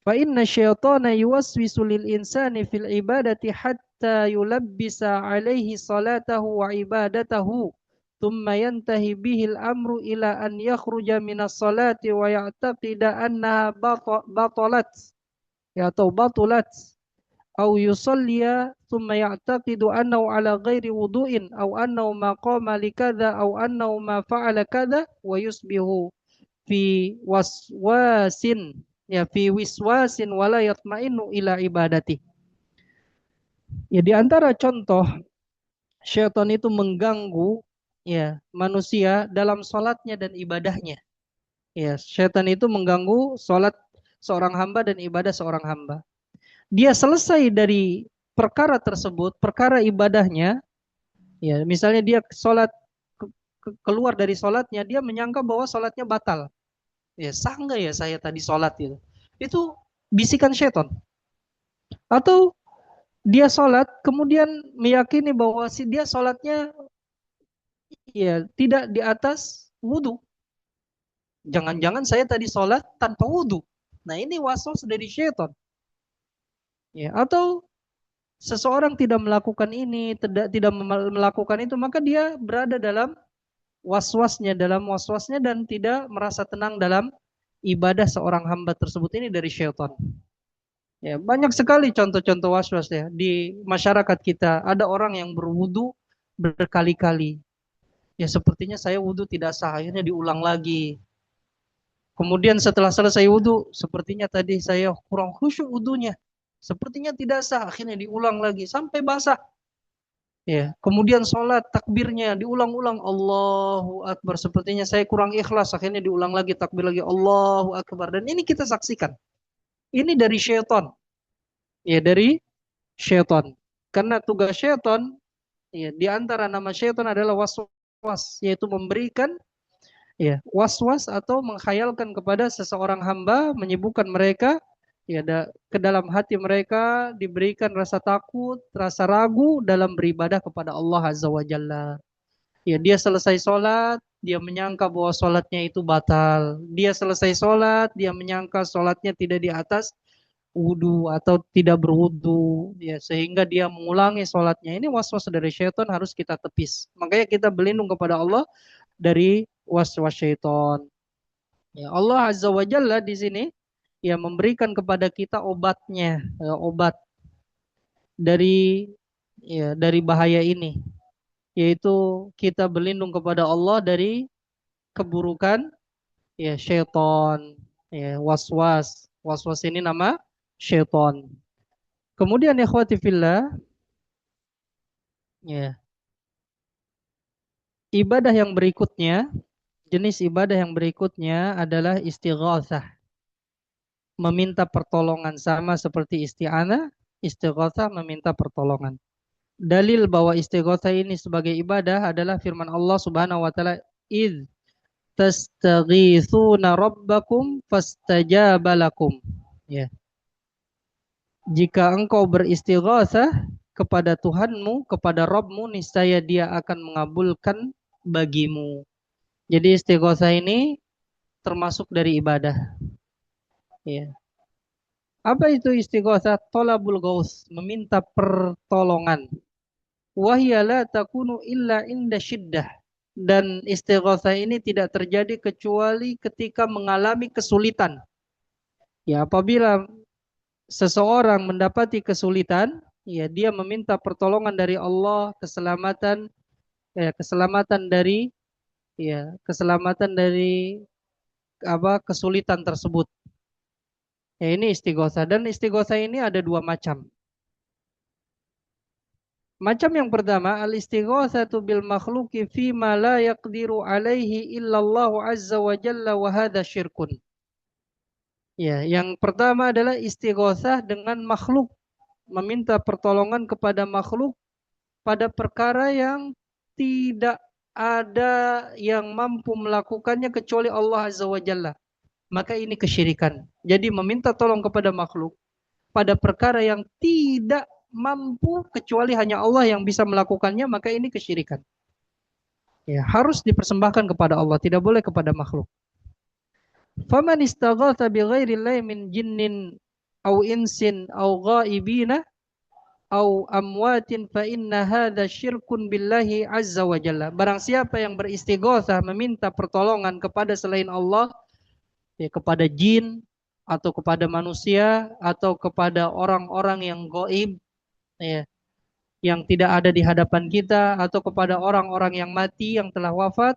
Fa inna syaitana yuwaswisu lil insani fil ibadati hatta yulabbisa alaihi salatahu wa ibadatahu thumma yantahi bihil amru ila an yakhruja minas salati wa ya'taqida annaha batalat ya atau batulat au yusalliya thumma ya'taqidu annahu ala ghairi wudu'in au annahu ma qama likadha au annahu ma fa'ala kadha wa yusbihu fi waswasin fi wiswasin wala yatma'innu ila ibadati. Ya di antara contoh syaitan itu mengganggu ya manusia dalam sholatnya dan ibadahnya. Ya, syaitan itu mengganggu sholat seorang hamba dan ibadah seorang hamba. Dia selesai dari perkara tersebut, perkara ibadahnya, ya misalnya dia sholat keluar dari sholatnya, dia menyangka bahwa sholatnya batal. Ya sah nggak ya saya tadi sholat itu? Itu bisikan syaitan. Atau dia sholat kemudian meyakini bahwa si dia sholatnya ya tidak di atas wudhu. Jangan-jangan saya tadi sholat tanpa wudhu. Nah ini waswas dari syaitan. Ya, atau seseorang tidak melakukan ini, tidak melakukan itu, maka dia berada dalam waswasnya dan tidak merasa tenang dalam ibadah seorang hamba tersebut. Ini dari syaitan. Ya, banyak sekali contoh-contoh waswas ya di masyarakat kita. Ada orang yang berwudu berkali-kali. Ya sepertinya saya wudu tidak sah, akhirnya diulang lagi. Kemudian setelah selesai wudu, sepertinya tadi saya kurang khusyuk wudunya. Sepertinya tidak sah, akhirnya diulang lagi sampai basah. Ya, kemudian sholat takbirnya diulang-ulang Allahu Akbar. Sepertinya saya kurang ikhlas, akhirnya diulang lagi takbir lagi Allahu Akbar. Dan ini kita saksikan. Ini dari syaitan. Ya, dari syaitan. Karena tugas syaitan, ya, di antara nama syaitan adalah waswas, yaitu memberikan ya waswas atau menghayalkan kepada seseorang hamba, menyibukkan mereka ya ke dalam hati mereka diberikan rasa takut, rasa ragu dalam beribadah kepada Allah Azza wa Jalla. Ya dia selesai sholat, dia menyangka bahwa sholatnya itu batal. Dia selesai sholat, dia menyangka sholatnya tidak di atas wudu atau tidak berwudu, ya sehingga dia mengulangi sholatnya. Ini waswas dari syaitan, harus kita tepis. Makanya kita berlindung kepada Allah dari waswas syaitan. Ya, Allah Azza wa Jalla di sini ya memberikan kepada kita obatnya, ya, obat dari dari bahaya ini, yaitu kita berlindung kepada Allah dari keburukan ya syaitan, ya waswas. Waswas ini nama syaitan. Kemudian ikhwati fillah, ya, ibadah yang berikutnya, jenis ibadah yang berikutnya adalah istighatsah. Meminta pertolongan sama seperti isti'anah, istighatsah meminta pertolongan. Dalil bahwa istighatsah ini sebagai ibadah adalah firman Allah Subhanahu wa taala, "Idz tastaghitsuna rabbakum fastajaba lakum." Ya. Jika engkau beristighatsah kepada Tuhanmu, kepada Rabbmu, niscaya Dia akan mengabulkan bagimu. Jadi istighatsah ini termasuk dari ibadah. Ya. Apa itu istighatsah? Thalabul ghaus, meminta pertolongan. Wahya la takunu illa inda syiddah. Dan istighatsah ini tidak terjadi kecuali ketika mengalami kesulitan. Ya, apabila seseorang mendapati kesulitan, ya dia meminta pertolongan dari Allah, keselamatan dari keselamatan dari kesulitan tersebut. Ya, ini istighatsah, dan istighatsah ini ada dua macam. Macam yang pertama, al-istighatsatu bil makhluqi fi ma la yaqdiru alaihi illallahu azza wa jalla wa hadha syirkun. Ya, yang pertama adalah istighatsah dengan makhluk, meminta pertolongan kepada makhluk pada perkara yang tidak ada yang mampu melakukannya kecuali Allah azza wa jalla. Maka ini kesyirikan. Jadi meminta tolong kepada makhluk pada perkara yang tidak mampu kecuali hanya Allah yang bisa melakukannya, maka ini kesyirikan. Ya, harus dipersembahkan kepada Allah, tidak boleh kepada makhluk. Faman istaghatha bighairillahi min jinnin au insin au ghaibina au amwatin fa inna hadza syirkun billahi azza wa jalla. Barang siapa yang beristighatsah meminta pertolongan kepada selain Allah, ya kepada jin atau kepada manusia atau kepada orang-orang yang gaib, ya, yang tidak ada di hadapan kita atau kepada orang-orang yang mati yang telah wafat,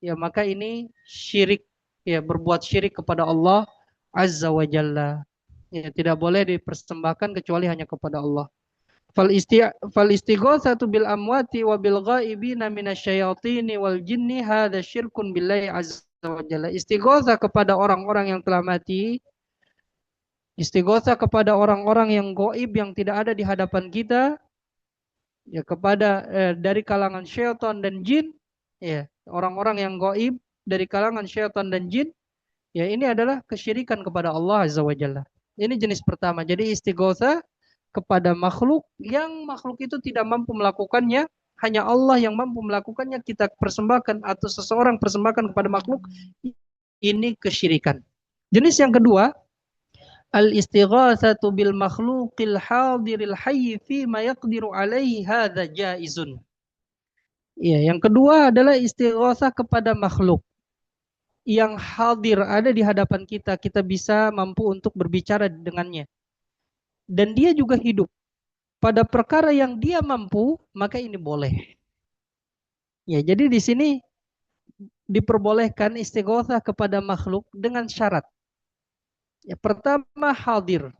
ya maka ini syirik, ya berbuat syirik kepada Allah azza wa jalla. Ya, tidak boleh dipersembahkan kecuali hanya kepada Allah. Fal istighatsatu bil amwati wa bil ghaibina minasyayatini wal jinni hadza syirkun billahi azza wa jalla. Istighatsah kepada orang-orang yang telah mati, istighatsah kepada orang-orang yang gaib yang tidak ada di hadapan kita, ya kepada dari kalangan syaitan dan jin, ya orang-orang yang gaib dari kalangan syaitan dan jin, ya ini adalah kesyirikan kepada Allah azza wa jalla. Ini jenis pertama. Jadi istighatsah kepada makhluk yang makhluk itu tidak mampu melakukannya, hanya Allah yang mampu melakukannya, kita persembahkan atau seseorang persembahkan kepada makhluk, ini kesyirikan. Jenis yang kedua, al-istighatsatu bil makhluqil hadiril hayy fi ma yaqdiru alaihi hadza jaizun. Ya, yang kedua adalah istighatsah kepada makhluk yang hadir ada di hadapan kita, kita bisa mampu untuk berbicara dengannya. Dan dia juga hidup pada perkara yang dia mampu, maka ini boleh. Ya, jadi di sini diperbolehkan istighatsah kepada makhluk dengan syarat. Ya, pertama hadir.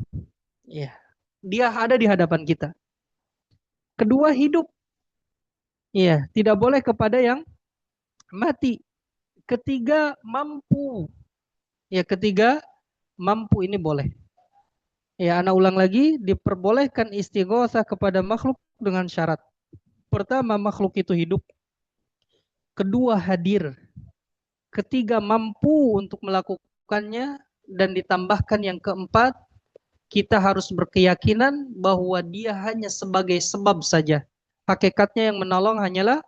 Ya, dia ada di hadapan kita. Kedua hidup. Ya, tidak boleh kepada yang mati. Ketiga mampu. Ya, ketiga mampu, ini boleh. Ya, ana ulang lagi, diperbolehkan istighatsah kepada makhluk dengan syarat. Pertama, makhluk itu hidup. Kedua, hadir. Ketiga, mampu untuk melakukannya. Dan ditambahkan yang keempat, kita harus berkeyakinan bahwa dia hanya sebagai sebab saja. Hakikatnya yang menolong hanyalah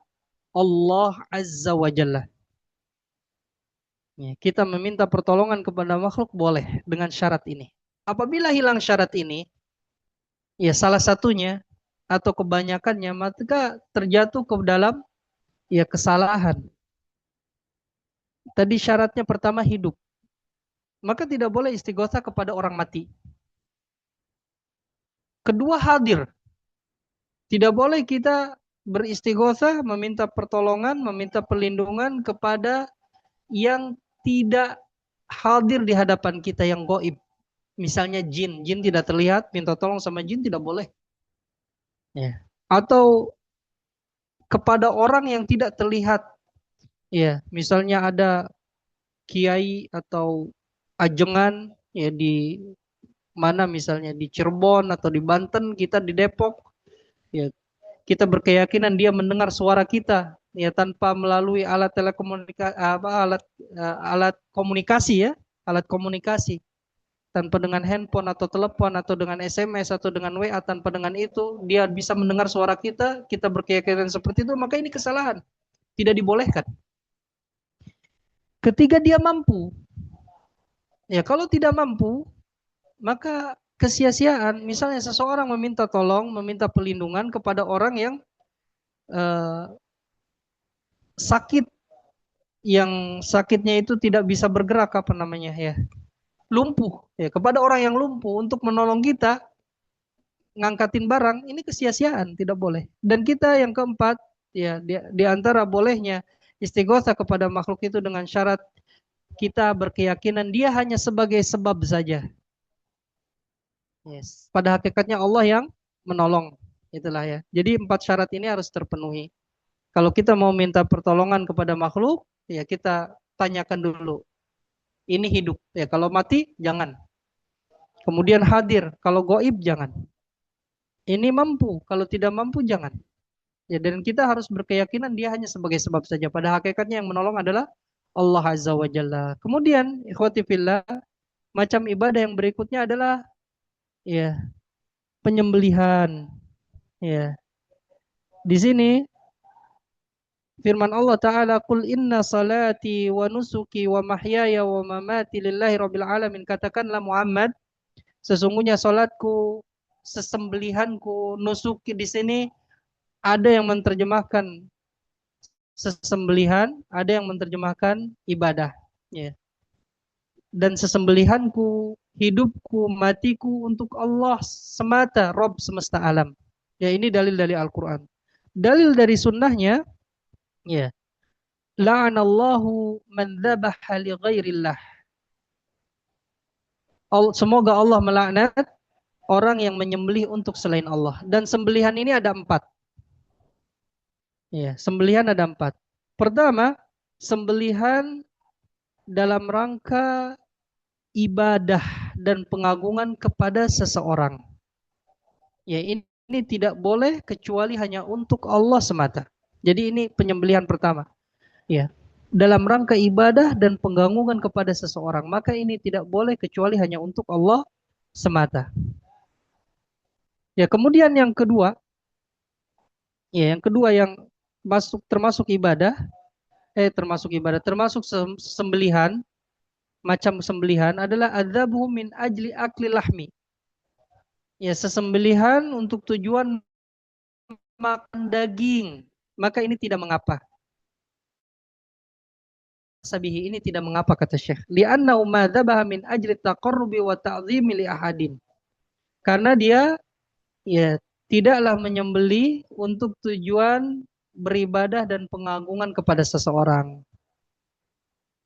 Allah azza wa jalla. Ya, kita meminta pertolongan kepada makhluk boleh dengan syarat ini. Apabila hilang syarat ini, ya salah satunya atau kebanyakannya, maka terjatuh ke dalam ya kesalahan. Tadi syaratnya pertama hidup. Maka tidak boleh istighatsah kepada orang mati. Kedua hadir. Tidak boleh kita beristighatsah, meminta pertolongan, meminta perlindungan kepada yang tidak hadir di hadapan kita, yang gaib. Misalnya jin, jin tidak terlihat, minta tolong sama jin tidak boleh. Ya. Atau kepada orang yang tidak terlihat. Ya, misalnya ada kiai atau ajengan ya di mana, misalnya di Cirebon atau di Banten, kita di Depok. Ya, kita berkeyakinan dia mendengar suara kita ya tanpa melalui alat telekomunikasi, alat komunikasi, ya, alat komunikasi. Tanpa dengan handphone atau telepon atau dengan SMS atau dengan WA, tanpa dengan itu dia bisa mendengar suara kita, kita berkeyakinan seperti itu, maka ini kesalahan, tidak dibolehkan. Ketiga, dia mampu. Ya, kalau tidak mampu, maka kesia-siaan. Misalnya seseorang meminta tolong, meminta perlindungan kepada orang yang sakit, yang sakitnya itu tidak bisa bergerak, apa namanya ya, lumpuh, ya, kepada orang yang lumpuh untuk menolong kita ngangkatin barang, ini kesia-siaan, tidak boleh. Dan kita yang keempat, ya, di antara bolehnya istighatsah kepada makhluk itu dengan syarat kita berkeyakinan dia hanya sebagai sebab saja. Yes. Pada hakikatnya Allah yang menolong, itulah ya. Jadi 4 syarat ini harus terpenuhi. Kalau kita mau minta pertolongan kepada makhluk, ya kita tanyakan dulu. Ini hidup, ya kalau mati jangan. Kemudian hadir, kalau gaib jangan. Ini mampu, kalau tidak mampu jangan. Ya, dan kita harus berkeyakinan dia hanya sebagai sebab saja. Pada hakikatnya yang menolong adalah Allah azza wa jalla. Kemudian ikhwati fillah, macam ibadah yang berikutnya adalah ya penyembelihan. Ya. Di sini firman Allah Ta'ala, Qul inna salati wa nusuki wa mahyaya wa mamati lillahi rabbil alamin. Katakanlah Muhammad, sesungguhnya salatku, sesembelihanku, nusuki di sini ada yang menerjemahkan sesembelihan, ada yang menerjemahkan ibadah. Ya. Dan sesembelihanku, hidupku, matiku untuk Allah semata, Rob semesta alam. Ya, ini dalil dari Al-Quran. Dalil dari sunnahnya, ya, la'anallahu man dzabaha li ghairillah. Semoga Allah melaknat orang yang menyembelih untuk selain Allah. Dan sembelihan ini ada empat. Ya, sembelihan ada empat. Pertama, sembelihan dalam rangka ibadah dan pengagungan kepada seseorang. Ya, ini tidak boleh kecuali hanya untuk Allah semata. Jadi ini penyembelihan pertama. Ya, dalam rangka ibadah dan pengagungan kepada seseorang, maka ini tidak boleh kecuali hanya untuk Allah semata. Ya, kemudian yang kedua yang termasuk sembelihan, macam sembelihan adalah adzabuhu min ajli akli lahmi. Ya, sesembelihan untuk tujuan makan daging, maka ini tidak mengapa. Sabihi, ini tidak mengapa kata Syekh. Li'annahu ma dzabaha min ajli taqarrubi wa ta'zimi li ahadin. Karena dia ya tidaklah menyembeli untuk tujuan beribadah dan pengagungan kepada seseorang.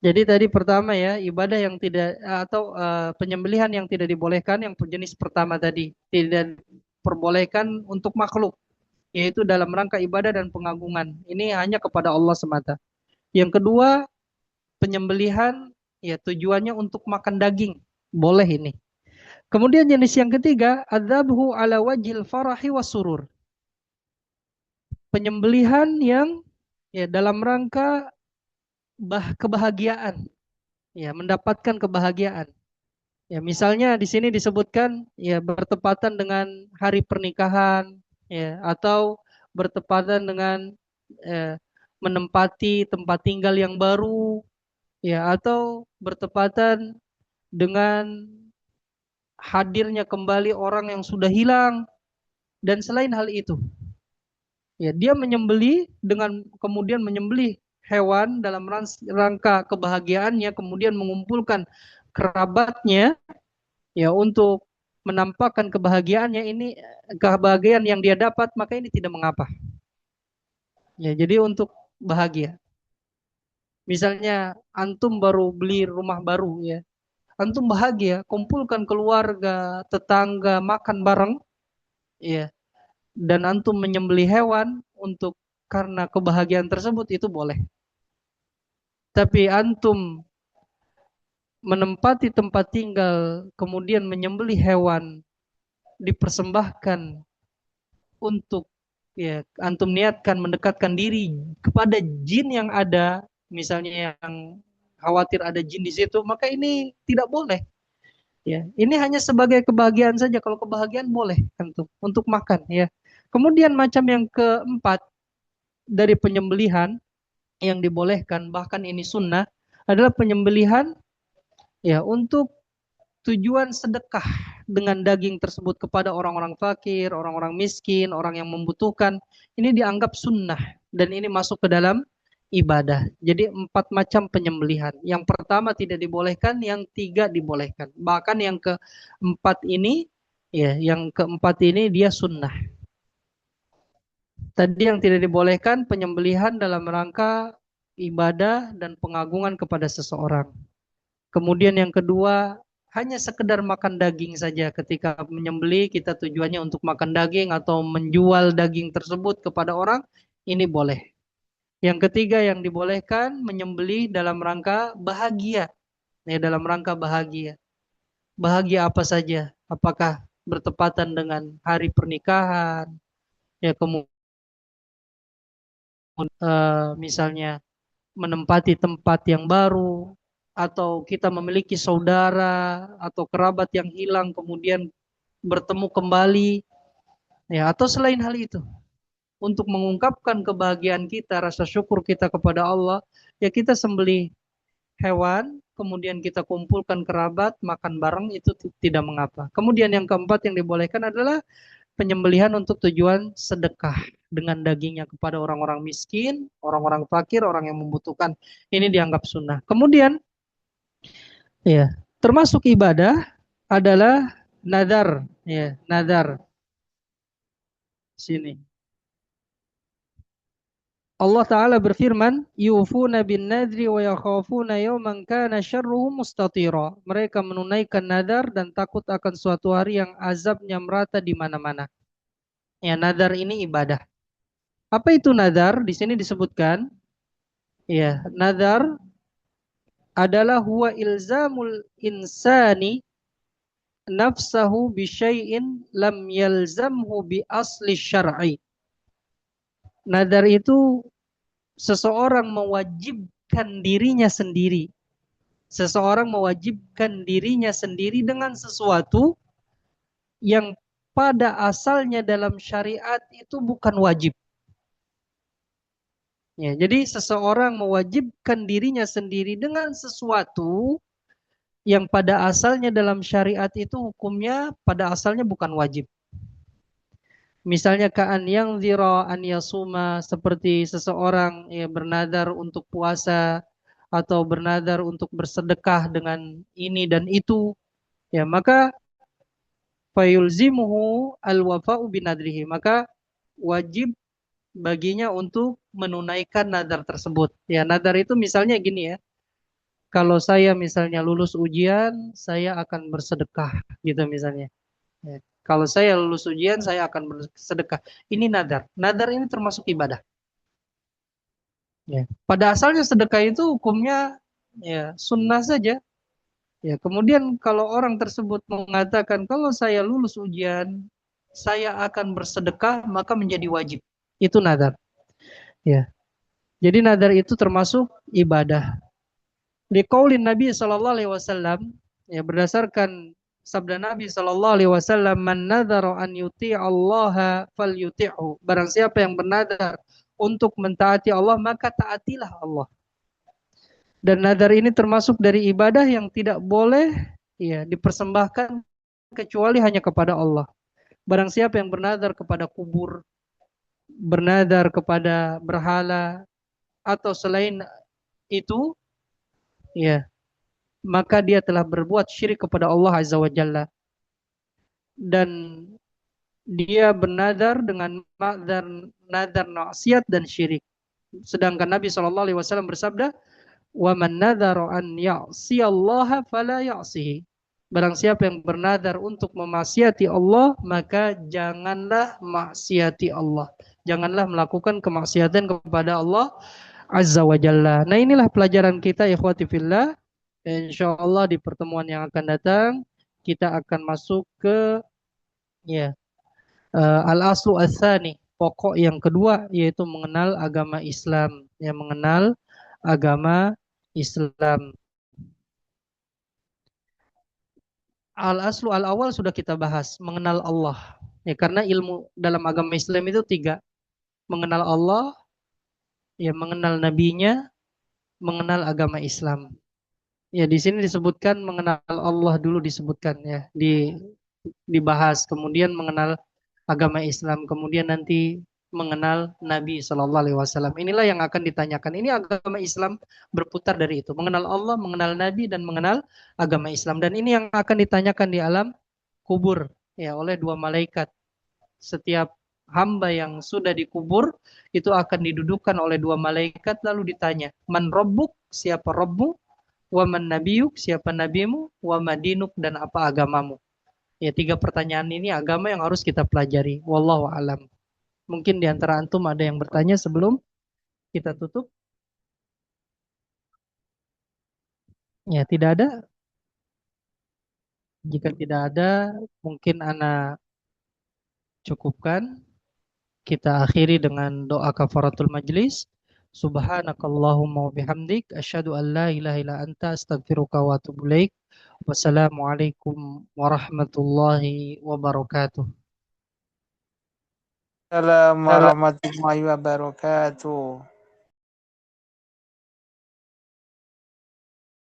Jadi tadi pertama ya, ibadah yang tidak atau penyembelihan yang tidak dibolehkan, yang jenis pertama tadi tidak diperbolehkan untuk makhluk, yaitu dalam rangka ibadah dan pengagungan. Ini hanya kepada Allah semata. Yang kedua, penyembelihan ya tujuannya untuk makan daging. Boleh ini. Kemudian jenis yang ketiga, adzabhu ala wajhil farahi wasurur. Penyembelihan yang ya dalam rangka kebahagiaan, ya mendapatkan kebahagiaan. Ya, misalnya di sini disebutkan ya bertepatan dengan hari pernikahan, ya atau bertepatan dengan eh, menempati tempat tinggal yang baru, ya atau bertepatan dengan hadirnya kembali orang yang sudah hilang dan selain hal itu. Ya, dia menyembelih dengan kemudian menyembelih hewan dalam rangka kebahagiaannya, kemudian mengumpulkan kerabatnya ya untuk menampakkan kebahagiaannya ini, kebahagiaan yang dia dapat, maka ini tidak mengapa. Ya, jadi untuk bahagia. Misalnya antum baru beli rumah baru ya. Antum bahagia, kumpulkan keluarga, tetangga, makan bareng ya. Dan antum menyembelih hewan untuk karena kebahagiaan tersebut itu boleh. Tapi antum menempati tempat tinggal kemudian menyembelih hewan dipersembahkan untuk ya antum niatkan mendekatkan diri kepada jin yang ada, misalnya yang khawatir ada jin di situ, maka ini tidak boleh. Ya, ini hanya sebagai kebahagiaan saja. Kalau kebahagiaan boleh antum untuk makan ya. Kemudian macam yang keempat dari penyembelihan yang dibolehkan, bahkan ini sunnah, adalah penyembelihan ya untuk tujuan sedekah dengan daging tersebut kepada orang-orang fakir, orang-orang miskin, orang yang membutuhkan. Ini dianggap sunnah dan ini masuk ke dalam ibadah. Jadi empat macam penyembelihan. Yang pertama tidak dibolehkan, yang tiga dibolehkan. Bahkan yang keempat ini, ya, yang keempat ini dia sunnah. Tadi yang tidak dibolehkan penyembelihan dalam rangka ibadah dan pengagungan kepada seseorang. Kemudian yang kedua, hanya sekedar makan daging saja. Ketika menyembelih kita tujuannya untuk makan daging atau menjual daging tersebut kepada orang, ini boleh. Yang ketiga yang dibolehkan menyembelih dalam rangka bahagia. Ya, dalam rangka bahagia. Bahagia apa saja? Apakah bertepatan dengan hari pernikahan? Ya, kemudian misalnya menempati tempat yang baru, atau kita memiliki saudara atau kerabat yang hilang kemudian bertemu kembali, ya atau selain hal itu, untuk mengungkapkan kebahagiaan kita, rasa syukur kita kepada Allah, ya kita sembelih hewan, kemudian kita kumpulkan kerabat, makan bareng, itu tidak mengapa. Kemudian yang keempat yang dibolehkan adalah penyembelihan untuk tujuan sedekah dengan dagingnya kepada orang-orang miskin, orang-orang fakir, orang yang membutuhkan. Ini dianggap sunnah. Kemudian, ya, termasuk ibadah adalah nadar, ya, nadar. Sini. Allah Ta'ala berfirman, yufuna bin nadri wa yakhafuna yawman kana syarruhu mustatira. Mereka menunaikan nadar dan takut akan suatu hari yang azabnya merata di mana-mana. Ya, nadar ini ibadah. Apa itu nadar? Di sini disebutkan, ya, nadar adalah huwa ilzamul insani nafsahu bi syai'in lam yalzamhu bi asli syar'i. Nadar itu seseorang mewajibkan dirinya sendiri. Seseorang mewajibkan dirinya sendiri dengan sesuatu yang pada asalnya dalam syariat itu bukan wajib. Ya, jadi seseorang mewajibkan dirinya sendiri dengan sesuatu yang pada asalnya dalam syariat itu hukumnya pada asalnya bukan wajib. Misalnya ka'an yang zira an yasuma, seperti seseorang ya bernadar untuk puasa atau bernadar untuk bersedekah dengan ini dan itu, ya maka fayulzimuhu alwafa'u binadrihi, maka wajib baginya untuk menunaikan nadar tersebut. Ya, nadar itu misalnya gini ya, kalau saya misalnya lulus ujian, saya akan bersedekah gitu misalnya. Ya. Kalau saya lulus ujian, saya akan bersedekah. Ini nadar. Nadar ini termasuk ibadah. Ya. Pada asalnya sedekah itu hukumnya ya sunnah saja. Ya. Kemudian kalau orang tersebut mengatakan kalau saya lulus ujian, saya akan bersedekah, maka menjadi wajib. Itu nadar. Ya. Jadi nadar itu termasuk ibadah. Liqaulin Nabi sallallahu alaihi wasallam, ya berdasarkan sabda Nabi sallallahu alaihi wasallam, man nadhara an yuti' Allah falyuti'hu. Barang siapa yang bernadar untuk mentaati Allah, maka taatilah Allah. Dan nadar ini termasuk dari ibadah yang tidak boleh ya dipersembahkan kecuali hanya kepada Allah. Barang siapa yang bernadar kepada kubur, bernadar kepada berhala atau selain itu, ya maka dia telah berbuat syirik kepada Allah Azza wa Jalla, dan dia bernadar dengan nadar nadar maksiat dan syirik. Sedangkan Nabi Shallallahu Alaihi Wasallam bersabda, "Wa man nadhara an ya'siyallaha fala ya'sihi." Barang siapa yang bernadar untuk memaksiati Allah, maka janganlah maksiati Allah. Janganlah melakukan kemaksiatan kepada Allah Azza wa Jalla. Nah, inilah pelajaran kita ikhwati fillah. Insyaallah di pertemuan yang akan datang kita akan masuk ke ya al-aslu ats-tsani, pokok yang kedua, yaitu mengenal agama Islam, yang mengenal agama Islam. Al-aslu al-awal sudah kita bahas, mengenal Allah. Ya, karena ilmu dalam agama Islam itu tiga: mengenal Allah, ya mengenal nabinya, mengenal agama Islam. Ya, di sini disebutkan mengenal Allah dulu disebutkan ya, dibahas, kemudian mengenal agama Islam, kemudian nanti mengenal Nabi Shallallahu Alaihi Wasallam. Inilah yang akan ditanyakan. Ini agama Islam berputar dari itu, mengenal Allah, mengenal Nabi, dan mengenal agama Islam. Dan ini yang akan ditanyakan di alam kubur ya oleh dua malaikat. Setiap hamba yang sudah dikubur itu akan didudukkan oleh dua malaikat lalu ditanya, man robbuk, siapa robmu, wa man nabiyuk, siapa nabimu, wa madinuk, dan apa agamamu. Ya, tiga pertanyaan ini agama yang harus kita pelajari. Wallahu alam. Mungkin di antara antum ada yang bertanya sebelum kita tutup? Ya, tidak ada. Jika tidak ada, mungkin ana cukupkan. Kita akhiri dengan doa kafaratul majlis. Subhanakallahumma wa bihamdik asyhadu an la ilaha illa anta astaghfiruka wa atubu ilaik. Wassalamualaikum warahmatullahi wabarakatuh. Assalamualaikum warahmatullahi wabarakatuh.